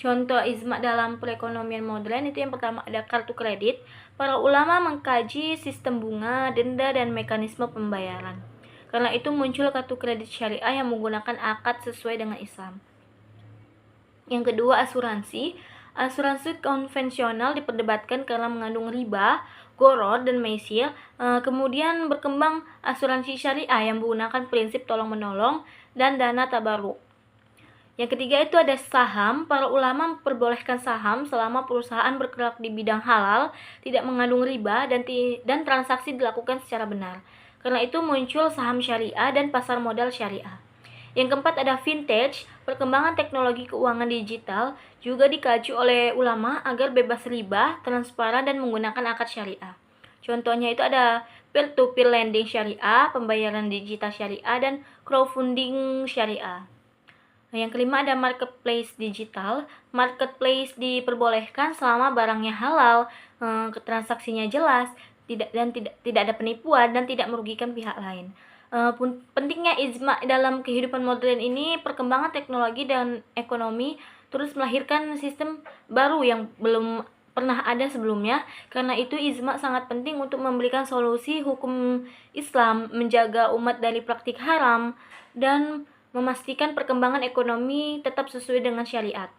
Contoh ijma dalam perekonomian modern itu yang pertama ada kartu kredit. Para ulama mengkaji sistem bunga, denda, dan mekanisme pembayaran. Karena itu muncul kartu kredit syariah yang menggunakan akad sesuai dengan Islam. Yang kedua, asuransi. Asuransi konvensional diperdebatkan karena mengandung riba, gharar, dan maisir. Kemudian berkembang asuransi syariah yang menggunakan prinsip tolong-menolong dan dana tabarruk. Yang ketiga itu ada saham. Para ulama memperbolehkan saham selama perusahaan bergerak di bidang halal, tidak mengandung riba, dan transaksi dilakukan secara benar. Karena itu muncul saham syariah dan pasar modal syariah. Yang keempat ada vintage. Perkembangan teknologi keuangan digital juga dikaji oleh ulama agar bebas riba, transparan, dan menggunakan akad syariah. Contohnya itu ada peer-to-peer lending syariah, pembayaran digital syariah, dan crowdfunding syariah. Yang kelima ada marketplace digital. Marketplace diperbolehkan selama barangnya halal, transaksinya jelas, tidak ada penipuan dan tidak merugikan pihak lain. Pentingnya ijma dalam kehidupan modern ini, perkembangan teknologi dan ekonomi terus melahirkan sistem baru yang belum pernah ada sebelumnya. Karena itu ijma sangat penting untuk memberikan solusi hukum Islam, menjaga umat dari praktik haram, dan memastikan perkembangan ekonomi tetap sesuai dengan syariat.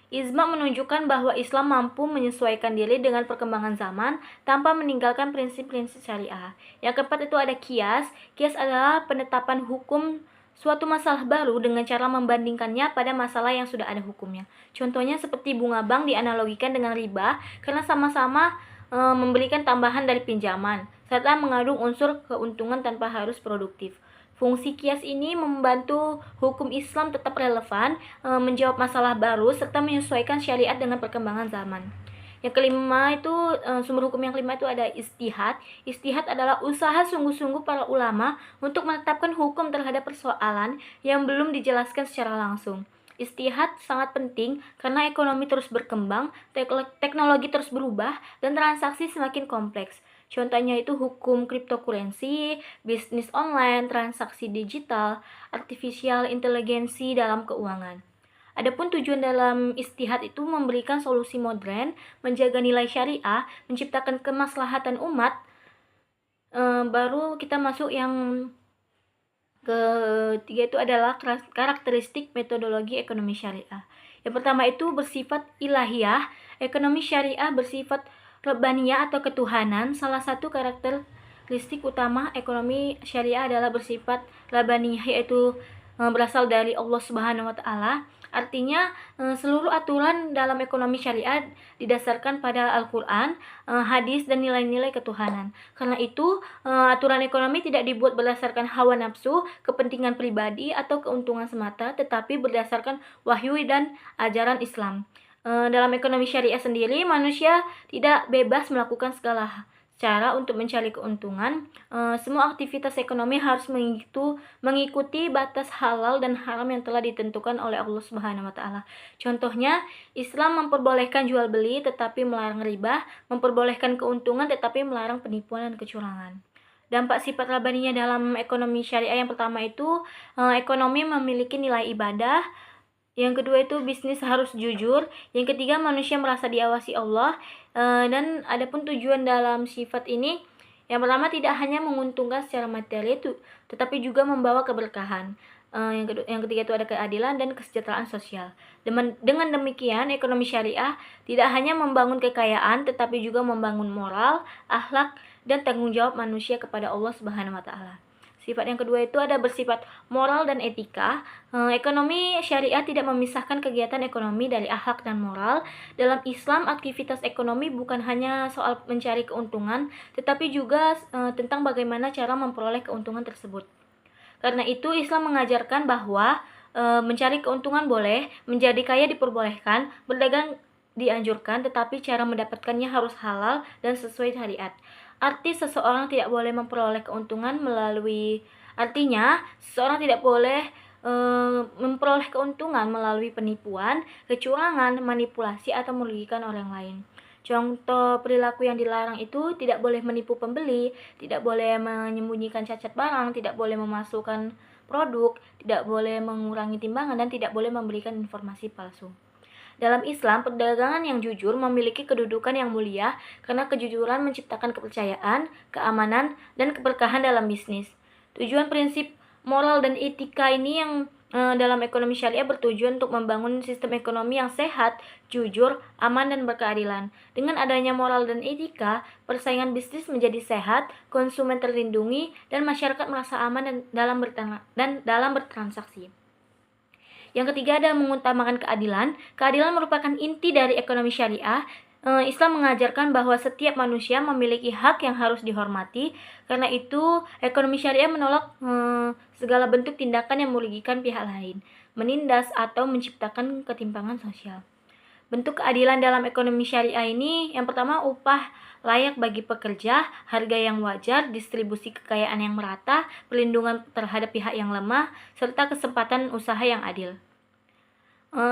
Ijma menunjukkan bahwa Islam mampu menyesuaikan diri dengan perkembangan zaman tanpa meninggalkan prinsip-prinsip syariah. Yang keempat itu ada kias. Kias adalah penetapan hukum suatu masalah baru dengan cara membandingkannya pada masalah yang sudah ada hukumnya. Contohnya seperti bunga bank dianalogikan dengan riba karena sama-sama memberikan tambahan dari pinjaman serta mengandung unsur keuntungan tanpa harus produktif. Fungsi kias ini membantu hukum Islam tetap relevan, menjawab masalah baru, serta menyesuaikan syariat dengan perkembangan zaman. Yang kelima itu, sumber hukum yang kelima itu ada ijtihad. Ijtihad adalah usaha sungguh-sungguh para ulama untuk menetapkan hukum terhadap persoalan yang belum dijelaskan secara langsung. Ijtihad sangat penting karena ekonomi terus berkembang, teknologi terus berubah, dan transaksi semakin kompleks. Contohnya itu hukum cryptocurrency, bisnis online, transaksi digital, artificial intelligence dalam keuangan. Adapun tujuan dalam ijtihad itu memberikan solusi modern, menjaga nilai syariah, menciptakan kemaslahatan umat. Baru kita masuk yang ketiga itu adalah karakteristik metodologi ekonomi syariah. Yang pertama itu bersifat ilahiyah. Ekonomi syariah bersifat Rabbaniyah atau ketuhanan. Salah satu karakteristik utama ekonomi syariah adalah bersifat Rabbaniyah, yaitu berasal dari Allah Subhanahu wa taala. Artinya seluruh aturan dalam ekonomi syariah didasarkan pada Al-Qur'an, hadis, dan nilai-nilai ketuhanan. Karena itu aturan ekonomi tidak dibuat berdasarkan hawa nafsu, kepentingan pribadi, atau keuntungan semata, tetapi berdasarkan wahyu dan ajaran Islam. Dalam ekonomi syariah sendiri, manusia tidak bebas melakukan segala cara untuk mencari keuntungan. Semua aktivitas ekonomi harus mengikuti batas halal dan haram yang telah ditentukan oleh Allah Subhanahu wa taala. Contohnya, Islam memperbolehkan jual beli tetapi melarang riba, memperbolehkan keuntungan tetapi melarang penipuan dan kecurangan. Dampak sifat rabbaniyah dalam ekonomi syariah yang pertama itu, ekonomi memiliki nilai ibadah. Yang kedua itu bisnis harus jujur. Yang ketiga manusia merasa diawasi Allah. Dan adapun tujuan dalam sifat ini, yang pertama tidak hanya menguntungkan secara materi itu, tetapi juga membawa keberkahan. Yang ketiga itu ada keadilan dan kesejahteraan sosial. Dengan demikian ekonomi syariah tidak hanya membangun kekayaan, tetapi juga membangun moral, akhlak, dan tanggung jawab manusia kepada Allah Subhanahu wa taala. Sifat yang kedua itu ada bersifat moral dan etika. Ekonomi syariah tidak memisahkan kegiatan ekonomi dari akhlak dan moral. Dalam Islam, aktivitas ekonomi bukan hanya soal mencari keuntungan, tetapi juga tentang bagaimana cara memperoleh keuntungan tersebut. Karena itu, Islam mengajarkan bahwa mencari keuntungan boleh, menjadi kaya diperbolehkan, berdagang dianjurkan, tetapi cara mendapatkannya harus halal dan sesuai syariat. Seseorang tidak boleh memperoleh keuntungan artinya seseorang tidak boleh memperoleh keuntungan melalui penipuan, kecurangan, manipulasi, atau merugikan orang lain. Contoh perilaku yang dilarang itu tidak boleh menipu pembeli, tidak boleh menyembunyikan cacat barang, tidak boleh memasukkan produk, tidak boleh mengurangi timbangan, dan tidak boleh memberikan informasi palsu. Dalam Islam, perdagangan yang jujur memiliki kedudukan yang mulia karena kejujuran menciptakan kepercayaan, keamanan, dan keberkahan dalam bisnis. Tujuan prinsip moral dan etika ini yang dalam ekonomi syariah bertujuan untuk membangun sistem ekonomi yang sehat, jujur, aman, dan berkeadilan. Dengan adanya moral dan etika, persaingan bisnis menjadi sehat, konsumen terlindungi, dan masyarakat merasa aman dalam bertransaksi. Yang ketiga ada mengutamakan keadilan. Keadilan merupakan inti dari ekonomi syariah. Islam mengajarkan bahwa setiap manusia memiliki hak yang harus dihormati. Karena itu, ekonomi syariah menolak segala bentuk tindakan yang merugikan pihak lain, menindas atau menciptakan ketimpangan sosial. Bentuk keadilan dalam ekonomi syariah ini, yang pertama upah layak bagi pekerja, harga yang wajar, distribusi kekayaan yang merata, perlindungan terhadap pihak yang lemah, serta kesempatan usaha yang adil.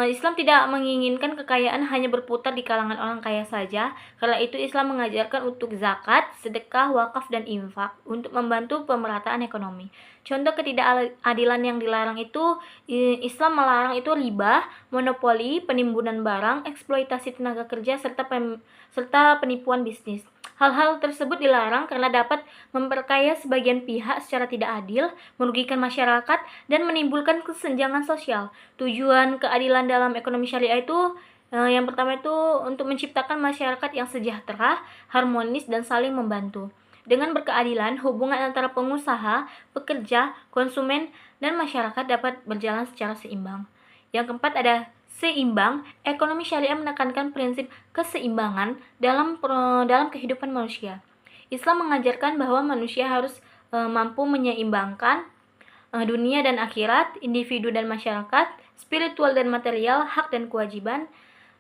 Islam tidak menginginkan kekayaan hanya berputar di kalangan orang kaya saja. Karena itu Islam mengajarkan untuk zakat, sedekah, wakaf, dan infak untuk membantu pemerataan ekonomi. Contoh ketidakadilan yang dilarang itu, Islam melarang itu riba, monopoli, penimbunan barang, eksploitasi tenaga kerja, serta penipuan bisnis. Hal-hal tersebut dilarang karena dapat memperkaya sebagian pihak secara tidak adil, merugikan masyarakat, dan menimbulkan kesenjangan sosial. Tujuan keadilan dalam ekonomi syariah itu yang pertama itu untuk menciptakan masyarakat yang sejahtera, harmonis, dan saling membantu. Dengan berkeadilan, hubungan antara pengusaha, pekerja, konsumen, dan masyarakat dapat berjalan secara seimbang. Yang keempat ada seimbang. Ekonomi syariah menekankan prinsip keseimbangan dalam kehidupan manusia. Islam mengajarkan bahwa manusia harus mampu menyeimbangkan dunia dan akhirat, individu dan masyarakat, spiritual dan material, hak dan kewajiban.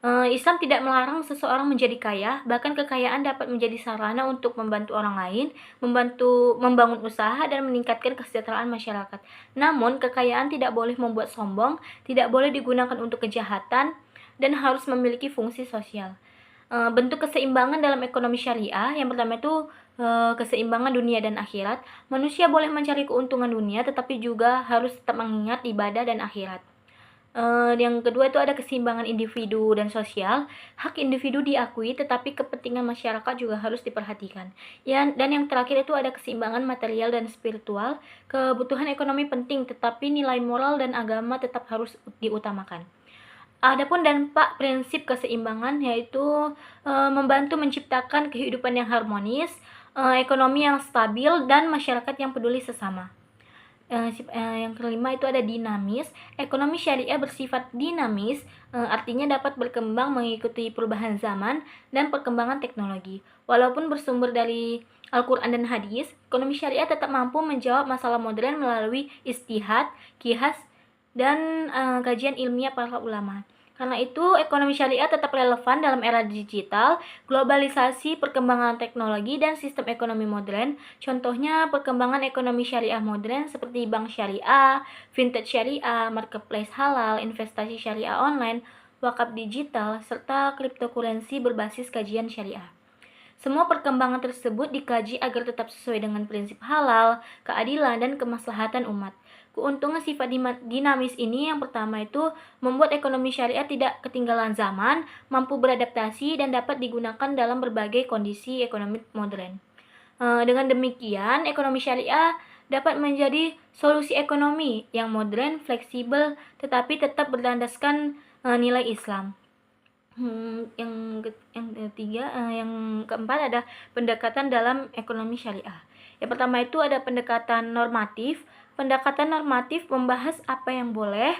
Islam tidak melarang seseorang menjadi kaya, bahkan kekayaan dapat menjadi sarana untuk membantu orang lain, membangun usaha, dan meningkatkan kesejahteraan masyarakat. Namun, kekayaan tidak boleh membuat sombong, tidak boleh digunakan untuk kejahatan, dan harus memiliki fungsi sosial. Bentuk keseimbangan dalam ekonomi syariah, yang pertama itu keseimbangan dunia dan akhirat. Manusia boleh mencari keuntungan dunia, tetapi juga harus tetap mengingat ibadah dan akhirat. Yang kedua itu ada keseimbangan individu dan sosial. Hak individu diakui, tetapi kepentingan masyarakat juga harus diperhatikan. Dan yang terakhir itu ada keseimbangan material dan spiritual. Kebutuhan ekonomi penting, tetapi nilai moral dan agama tetap harus diutamakan. Adapun dampak prinsip keseimbangan yaitu membantu menciptakan kehidupan yang harmonis, ekonomi yang stabil, dan masyarakat yang peduli sesama. Yang kelima itu ada dinamis. Ekonomi syariah bersifat dinamis, artinya dapat berkembang mengikuti perubahan zaman dan perkembangan teknologi. Walaupun bersumber dari Al-Quran dan hadis, ekonomi syariah tetap mampu menjawab masalah modern melalui istihad, qiyas, dan kajian ilmiah para ulama. Karena itu, ekonomi syariah tetap relevan dalam era digital, globalisasi, perkembangan teknologi, dan sistem ekonomi modern. Contohnya, perkembangan ekonomi syariah modern seperti bank syariah, fintech syariah, marketplace halal, investasi syariah online, wakaf digital, serta cryptocurrency berbasis kajian syariah. Semua perkembangan tersebut dikaji agar tetap sesuai dengan prinsip halal, keadilan, dan kemaslahatan umat. Keuntungan sifat dinamis ini yang pertama itu membuat ekonomi syariah tidak ketinggalan zaman, mampu beradaptasi, dan dapat digunakan dalam berbagai kondisi ekonomi modern. Dengan demikian, ekonomi syariah dapat menjadi solusi ekonomi yang modern, fleksibel, tetapi tetap berlandaskan nilai Islam. Yang ketiga, yang keempat ada pendekatan dalam ekonomi syariah. Yang pertama itu ada pendekatan normatif. Pendekatan normatif membahas apa yang boleh,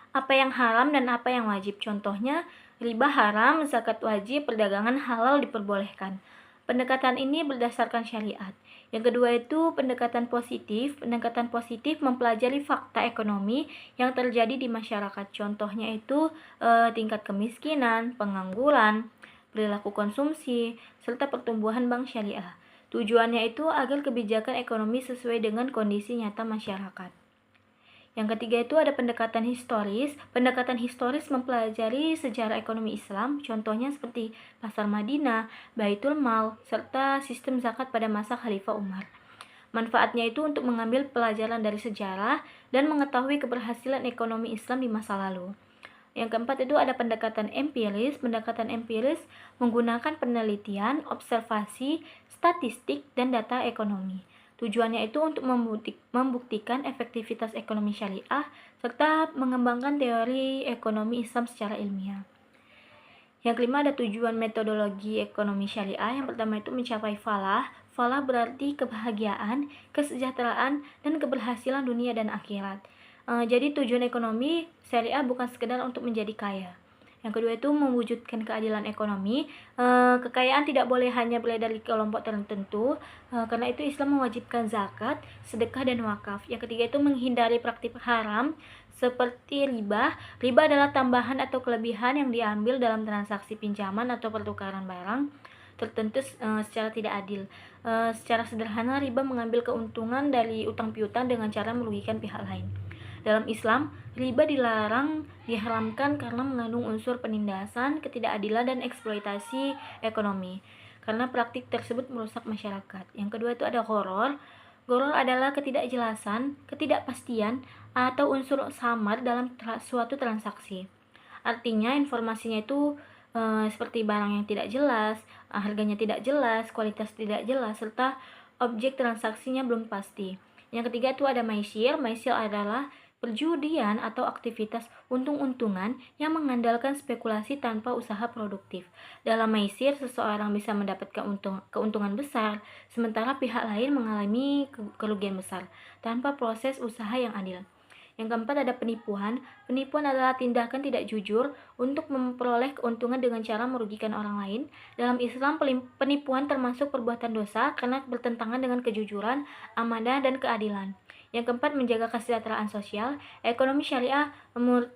apa yang haram, dan apa yang wajib. Contohnya, riba haram, zakat wajib, perdagangan halal diperbolehkan. Pendekatan ini berdasarkan syariat. Yang kedua itu pendekatan positif. Pendekatan positif mempelajari fakta ekonomi yang terjadi di masyarakat. Contohnya itu tingkat kemiskinan, pengangguran, perilaku konsumsi, serta pertumbuhan bank syariah. Tujuannya itu agar kebijakan ekonomi sesuai dengan kondisi nyata masyarakat. Yang ketiga itu ada pendekatan historis. Pendekatan historis mempelajari sejarah ekonomi Islam, contohnya seperti Pasar Madinah, Baitul Mal, serta sistem zakat pada masa Khalifah Umar. Manfaatnya itu untuk mengambil pelajaran dari sejarah dan mengetahui keberhasilan ekonomi Islam di masa lalu. Yang keempat itu ada pendekatan empiris. Pendekatan empiris menggunakan penelitian, observasi, statistik, dan data ekonomi. Tujuannya itu untuk membuktikan efektivitas ekonomi syariah serta mengembangkan teori ekonomi Islam secara ilmiah. Yang kelima ada tujuan metodologi ekonomi syariah. Yang pertama itu mencapai falah. Falah berarti kebahagiaan, kesejahteraan, dan keberhasilan dunia dan akhirat. Jadi tujuan ekonomi syariah bukan sekedar untuk menjadi kaya. Yang kedua itu mewujudkan keadilan ekonomi. Kekayaan tidak boleh hanya beredar di kelompok tertentu, karena itu Islam mewajibkan zakat, sedekah, dan wakaf. Yang ketiga itu menghindari praktik haram seperti riba. Riba adalah tambahan atau kelebihan yang diambil dalam transaksi pinjaman atau pertukaran barang tertentu secara tidak adil. Secara sederhana, riba mengambil keuntungan dari utang piutang dengan cara merugikan pihak lain. Dalam Islam, riba diharamkan karena mengandung unsur penindasan, ketidakadilan, dan eksploitasi ekonomi. Karena praktik tersebut merusak masyarakat. Yang kedua itu ada gharar. Gharar adalah ketidakjelasan, ketidakpastian, atau unsur samar dalam suatu transaksi. Artinya informasinya itu seperti barang yang tidak jelas, harganya tidak jelas, kualitas tidak jelas, serta objek transaksinya belum pasti. Yang ketiga itu ada maisir. Maisir adalah perjudian atau aktivitas untung-untungan yang mengandalkan spekulasi tanpa usaha produktif. Dalam maisir, seseorang bisa mendapatkan keuntungan besar, sementara pihak lain mengalami kerugian besar tanpa proses usaha yang adil. Yang keempat ada penipuan. Penipuan adalah tindakan tidak jujur untuk memperoleh keuntungan dengan cara merugikan orang lain. Dalam Islam, penipuan termasuk perbuatan dosa karena bertentangan dengan kejujuran, amanah, dan keadilan. Yang keempat, menjaga kesejahteraan sosial. Ekonomi syariah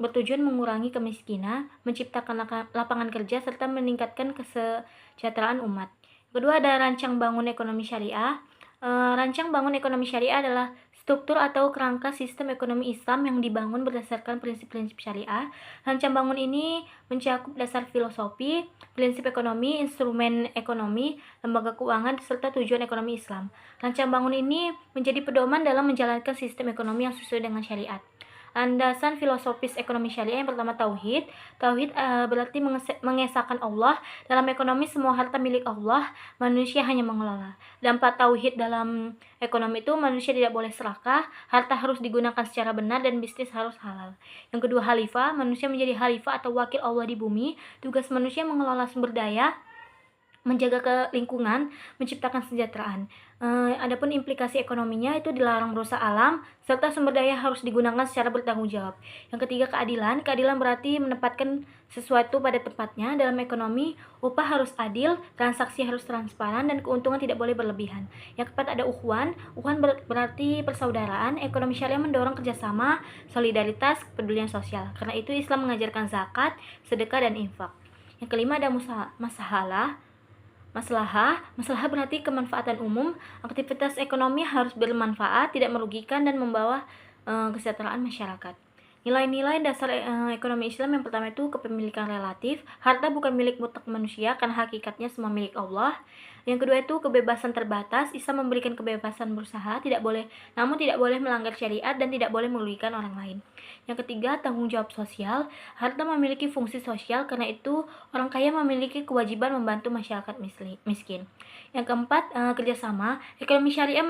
bertujuan mengurangi kemiskinan, menciptakan lapangan kerja, serta meningkatkan kesejahteraan umat. Kedua, ada rancang bangun ekonomi syariah. Rancang bangun ekonomi syariah adalah struktur atau kerangka sistem ekonomi Islam yang dibangun berdasarkan prinsip-prinsip syariah. Rancang bangun ini mencakup dasar filosofi, prinsip ekonomi, instrumen ekonomi, lembaga keuangan, serta tujuan ekonomi Islam. Rancang bangun ini menjadi pedoman dalam menjalankan sistem ekonomi yang sesuai dengan syariat. Landasan filosofis ekonomi syariah yang pertama tauhid. Tauhid berarti mengesahkan Allah. Dalam ekonomi semua harta milik Allah, manusia hanya mengelola. Dampak tauhid dalam ekonomi itu manusia tidak boleh serakah, harta harus digunakan secara benar, dan bisnis harus halal. Yang kedua khalifah. Manusia menjadi khalifah atau wakil Allah di bumi. Tugas manusia mengelola sumber daya, menjaga lingkungan, menciptakan kesejahteraan. Adapun implikasi ekonominya itu dilarang merusak alam, serta sumber daya harus digunakan secara bertanggung jawab. Yang ketiga keadilan. Keadilan berarti menempatkan sesuatu pada tempatnya. Dalam ekonomi, upah harus adil, transaksi harus transparan, dan keuntungan tidak boleh berlebihan. Yang keempat ada ukhuwan. Ukhuwan berarti persaudaraan. Ekonomi syariah mendorong kerjasama, solidaritas, kepedulian sosial. Karena itu Islam mengajarkan zakat, sedekah, dan infak. Yang kelima ada masalah. Maslahah berarti kemanfaatan umum. Aktivitas ekonomi harus bermanfaat, tidak merugikan, dan membawa kesejahteraan masyarakat. Nilai-nilai dasar ekonomi Islam yang pertama itu kepemilikan relatif. Harta bukan milik mutlak manusia karena hakikatnya semua milik Allah. Yang kedua itu kebebasan terbatas. Islam memberikan kebebasan berusaha, namun tidak boleh melanggar syariat dan tidak boleh merugikan orang lain. Yang ketiga tanggung jawab sosial. Harta memiliki fungsi sosial, karena itu orang kaya memiliki kewajiban membantu masyarakat miskin. Yang keempat kerjasama. Ekonomi syariah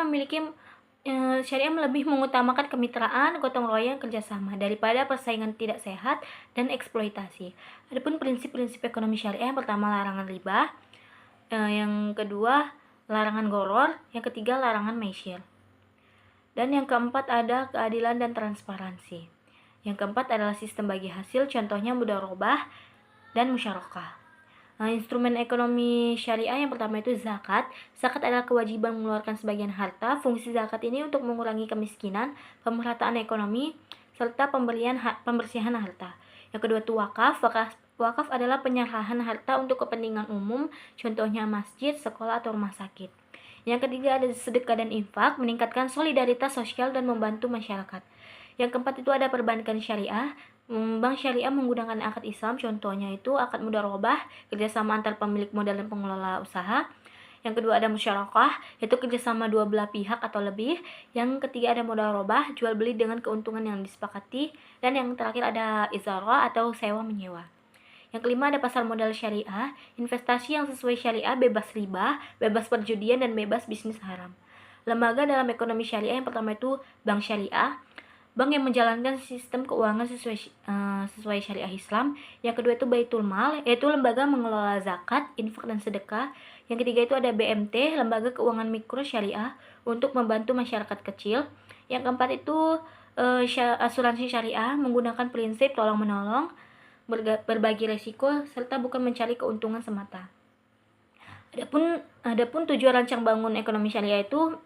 lebih mengutamakan kemitraan, gotong royong, kerjasama daripada persaingan tidak sehat dan eksploitasi. Adapun prinsip-prinsip ekonomi syariah yang pertama larangan riba, yang kedua larangan gharar, yang ketiga larangan maisir, dan yang keempat ada keadilan dan transparansi. Yang keempat adalah sistem bagi hasil, contohnya mudharabah dan musyarakah. Instrumen ekonomi syariah yang pertama itu zakat. Zakat adalah kewajiban mengeluarkan sebagian harta. Fungsi zakat ini untuk mengurangi kemiskinan, pemerataan ekonomi, serta pembersihan harta. Yang kedua itu wakaf. Wakaf adalah penyerahan harta untuk kepentingan umum, contohnya masjid, sekolah, atau rumah sakit. Yang ketiga ada sedekah dan infak, meningkatkan solidaritas sosial dan membantu masyarakat. Yang keempat itu ada perbankan syariah. Bank syariah menggunakan akad Islam, contohnya itu akad mudharabah, kerjasama antar pemilik modal dan pengelola usaha. Yang kedua ada musyarakah, yaitu kerjasama dua belah pihak atau lebih. Yang ketiga ada mudharabah, jual beli dengan keuntungan yang disepakati. Dan yang terakhir ada izarah atau sewa menyewa. Yang kelima ada pasar modal syariah, investasi yang sesuai syariah, bebas riba, bebas perjudian, dan bebas bisnis haram. Lembaga dalam ekonomi syariah yang pertama itu bank syariah, bank yang menjalankan sistem keuangan sesuai syariah Islam. Yang kedua itu Baitul Mal, yaitu lembaga mengelola zakat, infak, dan sedekah. Yang ketiga itu ada BMT, lembaga keuangan mikro syariah untuk membantu masyarakat kecil. Yang keempat itu asuransi syariah menggunakan prinsip tolong-menolong, berbagi resiko, serta bukan mencari keuntungan semata. Adapun tujuan rancang bangun ekonomi syariah itu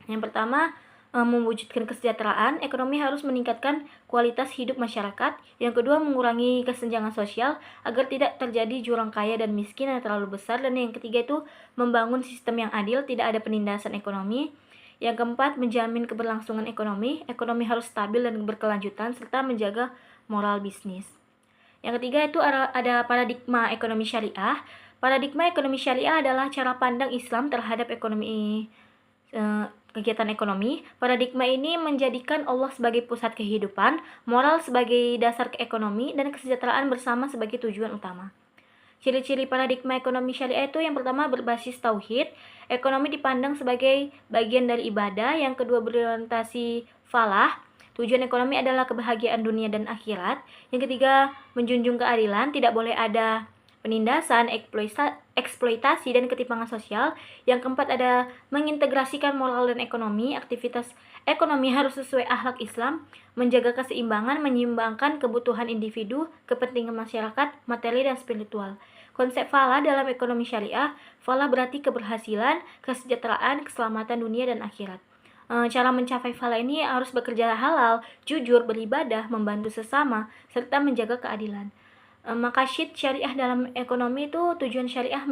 yang pertama, mewujudkan kesejahteraan. Ekonomi harus meningkatkan kualitas hidup masyarakat. Yang kedua, mengurangi kesenjangan sosial agar tidak terjadi jurang kaya dan miskin yang terlalu besar. Dan yang ketiga itu membangun sistem yang adil, tidak ada penindasan ekonomi. Yang keempat, menjamin keberlangsungan ekonomi. Ekonomi harus stabil dan berkelanjutan serta menjaga moral bisnis. Yang ketiga itu ada paradigma ekonomi syariah. Paradigma ekonomi syariah adalah cara pandang Islam terhadap kegiatan ekonomi. Paradigma ini menjadikan Allah sebagai pusat kehidupan, moral sebagai dasar ekonomi, dan kesejahteraan bersama sebagai tujuan utama. Ciri-ciri paradigma ekonomi syariah itu yang pertama berbasis tauhid. Ekonomi dipandang sebagai bagian dari ibadah. Yang kedua berorientasi falah. Tujuan ekonomi adalah kebahagiaan dunia dan akhirat. Yang ketiga menjunjung keadilan, tidak boleh ada penindasan, eksploitasi, dan ketimpangan sosial. Yang keempat ada mengintegrasikan moral dan ekonomi. Aktivitas ekonomi harus sesuai akhlak Islam, menjaga keseimbangan, menyeimbangkan kebutuhan individu, kepentingan masyarakat, materi, dan spiritual. Konsep falah dalam ekonomi syariah, falah berarti keberhasilan, kesejahteraan, keselamatan dunia dan akhirat. Cara mencapai falah ini harus bekerja halal, jujur, beribadah, membantu sesama, serta menjaga keadilan. Maqasid syariah dalam ekonomi itu tujuan syariah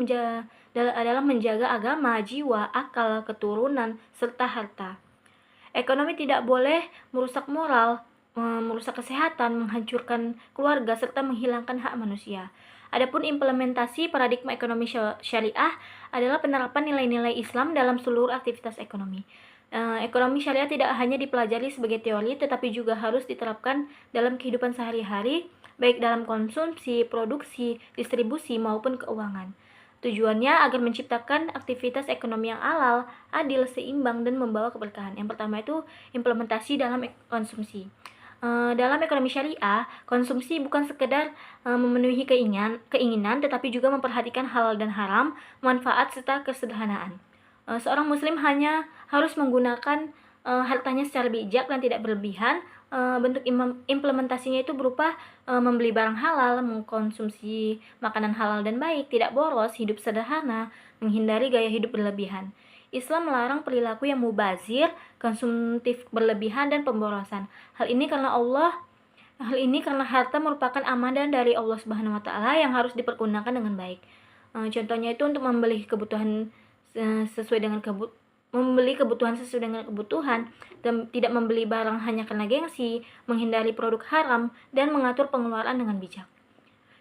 adalah menjaga agama, jiwa, akal, keturunan, serta harta. Ekonomi tidak boleh merusak moral, merusak kesehatan, menghancurkan keluarga, serta menghilangkan hak manusia. Adapun implementasi paradigma ekonomi syariah adalah penerapan nilai-nilai Islam dalam seluruh aktivitas ekonomi. Ekonomi syariah tidak hanya dipelajari sebagai teori, tetapi juga harus diterapkan dalam kehidupan sehari-hari, baik dalam konsumsi, produksi, distribusi, maupun keuangan. Tujuannya agar menciptakan aktivitas ekonomi yang halal, adil, seimbang, dan membawa keberkahan. Yang pertama itu implementasi dalam konsumsi. Dalam ekonomi syariah, konsumsi bukan sekedar memenuhi keinginan, tetapi juga memperhatikan halal dan haram, manfaat, serta kesederhanaan. Seorang muslim hanya harus menggunakan hartanya secara bijak dan tidak berlebihan. Bentuk implementasinya itu berupa membeli barang halal, mengkonsumsi makanan halal dan baik, tidak boros, hidup sederhana, menghindari gaya hidup berlebihan. Islam melarang perilaku yang mubazir, konsumtif berlebihan, dan pemborosan. Hal ini karena harta merupakan amanah dari Allah Subhanahu wa taala yang harus dipergunakan dengan baik. Contohnya itu untuk membeli kebutuhan sesuai dengan kebutuhan dan tidak membeli barang hanya karena gengsi, menghindari produk haram, dan mengatur pengeluaran dengan bijak.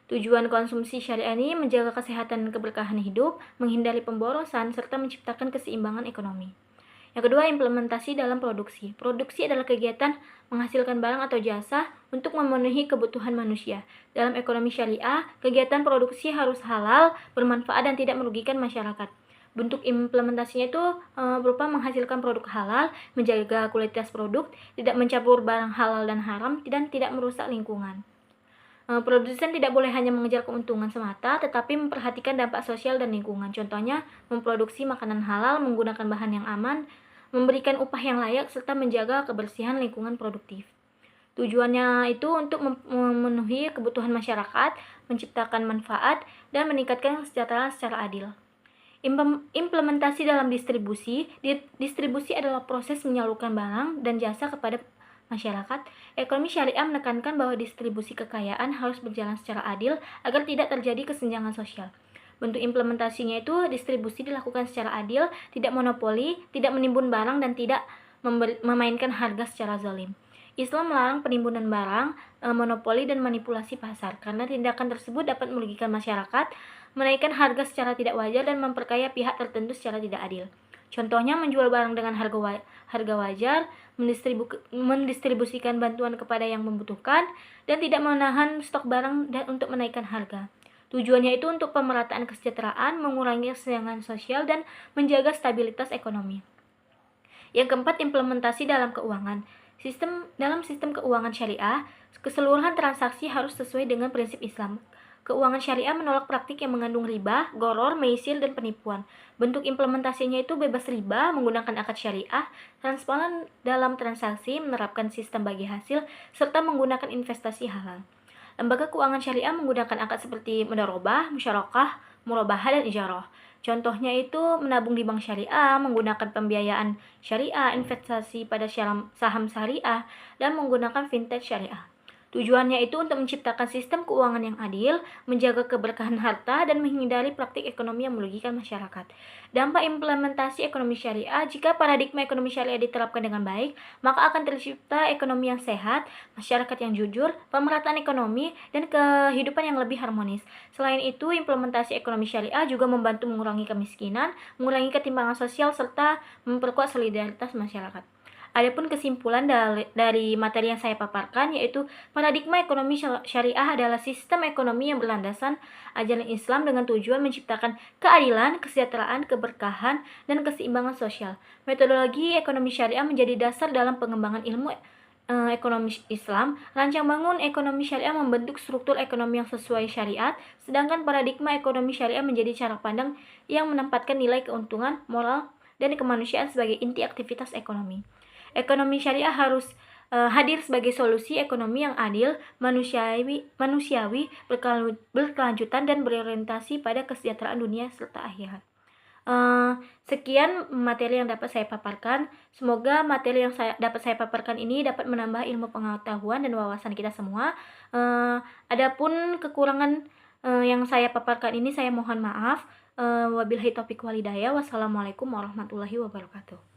Tujuan konsumsi syariah ini menjaga kesehatan dan keberkahan hidup, menghindari pemborosan, serta menciptakan keseimbangan ekonomi. Yang kedua, implementasi dalam produksi. Produksi adalah kegiatan menghasilkan barang atau jasa untuk memenuhi kebutuhan manusia. Dalam ekonomi syariah, kegiatan produksi harus halal, bermanfaat, dan tidak merugikan masyarakat. Bentuk implementasinya itu berupa menghasilkan produk halal, menjaga kualitas produk, tidak mencampur barang halal dan haram, dan tidak merusak lingkungan. Produsen tidak boleh hanya mengejar keuntungan semata, tetapi memperhatikan dampak sosial dan lingkungan. Contohnya, memproduksi makanan halal, menggunakan bahan yang aman, memberikan upah yang layak, serta menjaga kebersihan lingkungan produktif. Tujuannya itu untuk memenuhi kebutuhan masyarakat, menciptakan manfaat, dan meningkatkan kesejahteraan secara adil. Implementasi dalam distribusi. Distribusi adalah proses menyalurkan barang dan jasa kepada masyarakat. Ekonomi syariah menekankan bahwa distribusi kekayaan harus berjalan secara adil agar tidak terjadi kesenjangan sosial. Bentuk implementasinya itu distribusi dilakukan secara adil, tidak monopoli, tidak menimbun barang, dan tidak memainkan harga secara zalim. Islam melarang penimbunan barang, monopoli, dan manipulasi pasar karena tindakan tersebut dapat merugikan masyarakat, menaikkan harga secara tidak wajar, dan memperkaya pihak tertentu secara tidak adil. Contohnya menjual barang dengan harga wajar, mendistribusikan bantuan kepada yang membutuhkan, dan tidak menahan stok barang untuk menaikkan harga. Tujuannya itu untuk pemerataan kesejahteraan, mengurangi kesenjangan sosial, dan menjaga stabilitas ekonomi. Yang keempat, implementasi dalam keuangan. Dalam sistem keuangan syariah, keseluruhan transaksi harus sesuai dengan prinsip Islam. Keuangan syariah menolak praktik yang mengandung riba, goror, meisir, dan penipuan. Bentuk implementasinya itu bebas riba, menggunakan akad syariah, transparan dalam transaksi, menerapkan sistem bagi hasil, serta menggunakan investasi halal. Lembaga keuangan syariah menggunakan akad seperti mudharabah, musyarakah, murabahah, dan ijarah. Contohnya itu menabung di bank syariah, menggunakan pembiayaan syariah, investasi pada saham syariah, dan menggunakan fintech syariah. Tujuannya itu untuk menciptakan sistem keuangan yang adil, menjaga keberkahan harta, dan menghindari praktik ekonomi yang merugikan masyarakat. Dampak implementasi ekonomi syariah: jika paradigma ekonomi syariah diterapkan dengan baik, maka akan tercipta ekonomi yang sehat, masyarakat yang jujur, pemerataan ekonomi, dan kehidupan yang lebih harmonis. Selain itu, implementasi ekonomi syariah juga membantu mengurangi kemiskinan, mengurangi ketimpangan sosial, serta memperkuat solidaritas masyarakat. Adapun kesimpulan dari materi yang saya paparkan, yaitu paradigma ekonomi syariah adalah sistem ekonomi yang berlandaskan ajaran Islam dengan tujuan menciptakan keadilan, kesejahteraan, keberkahan, dan keseimbangan sosial. Metodologi ekonomi syariah menjadi dasar dalam pengembangan ilmu ekonomi Islam. Rancang bangun ekonomi syariah membentuk struktur ekonomi yang sesuai syariat, sedangkan paradigma ekonomi syariah menjadi cara pandang yang menempatkan nilai keuntungan, moral, dan kemanusiaan sebagai inti aktivitas ekonomi. Ekonomi syariah harus hadir sebagai solusi ekonomi yang adil, manusiawi, berkelanjutan, dan berorientasi pada kesejahteraan dunia serta akhirat. Sekian materi yang dapat saya paparkan. Semoga materi yang dapat saya paparkan ini dapat menambah ilmu pengetahuan dan wawasan kita semua. Adapun kekurangan yang saya paparkan ini, saya mohon maaf. Wabillahi taufiq wal hidayah. Wassalamualaikum warahmatullahi wabarakatuh.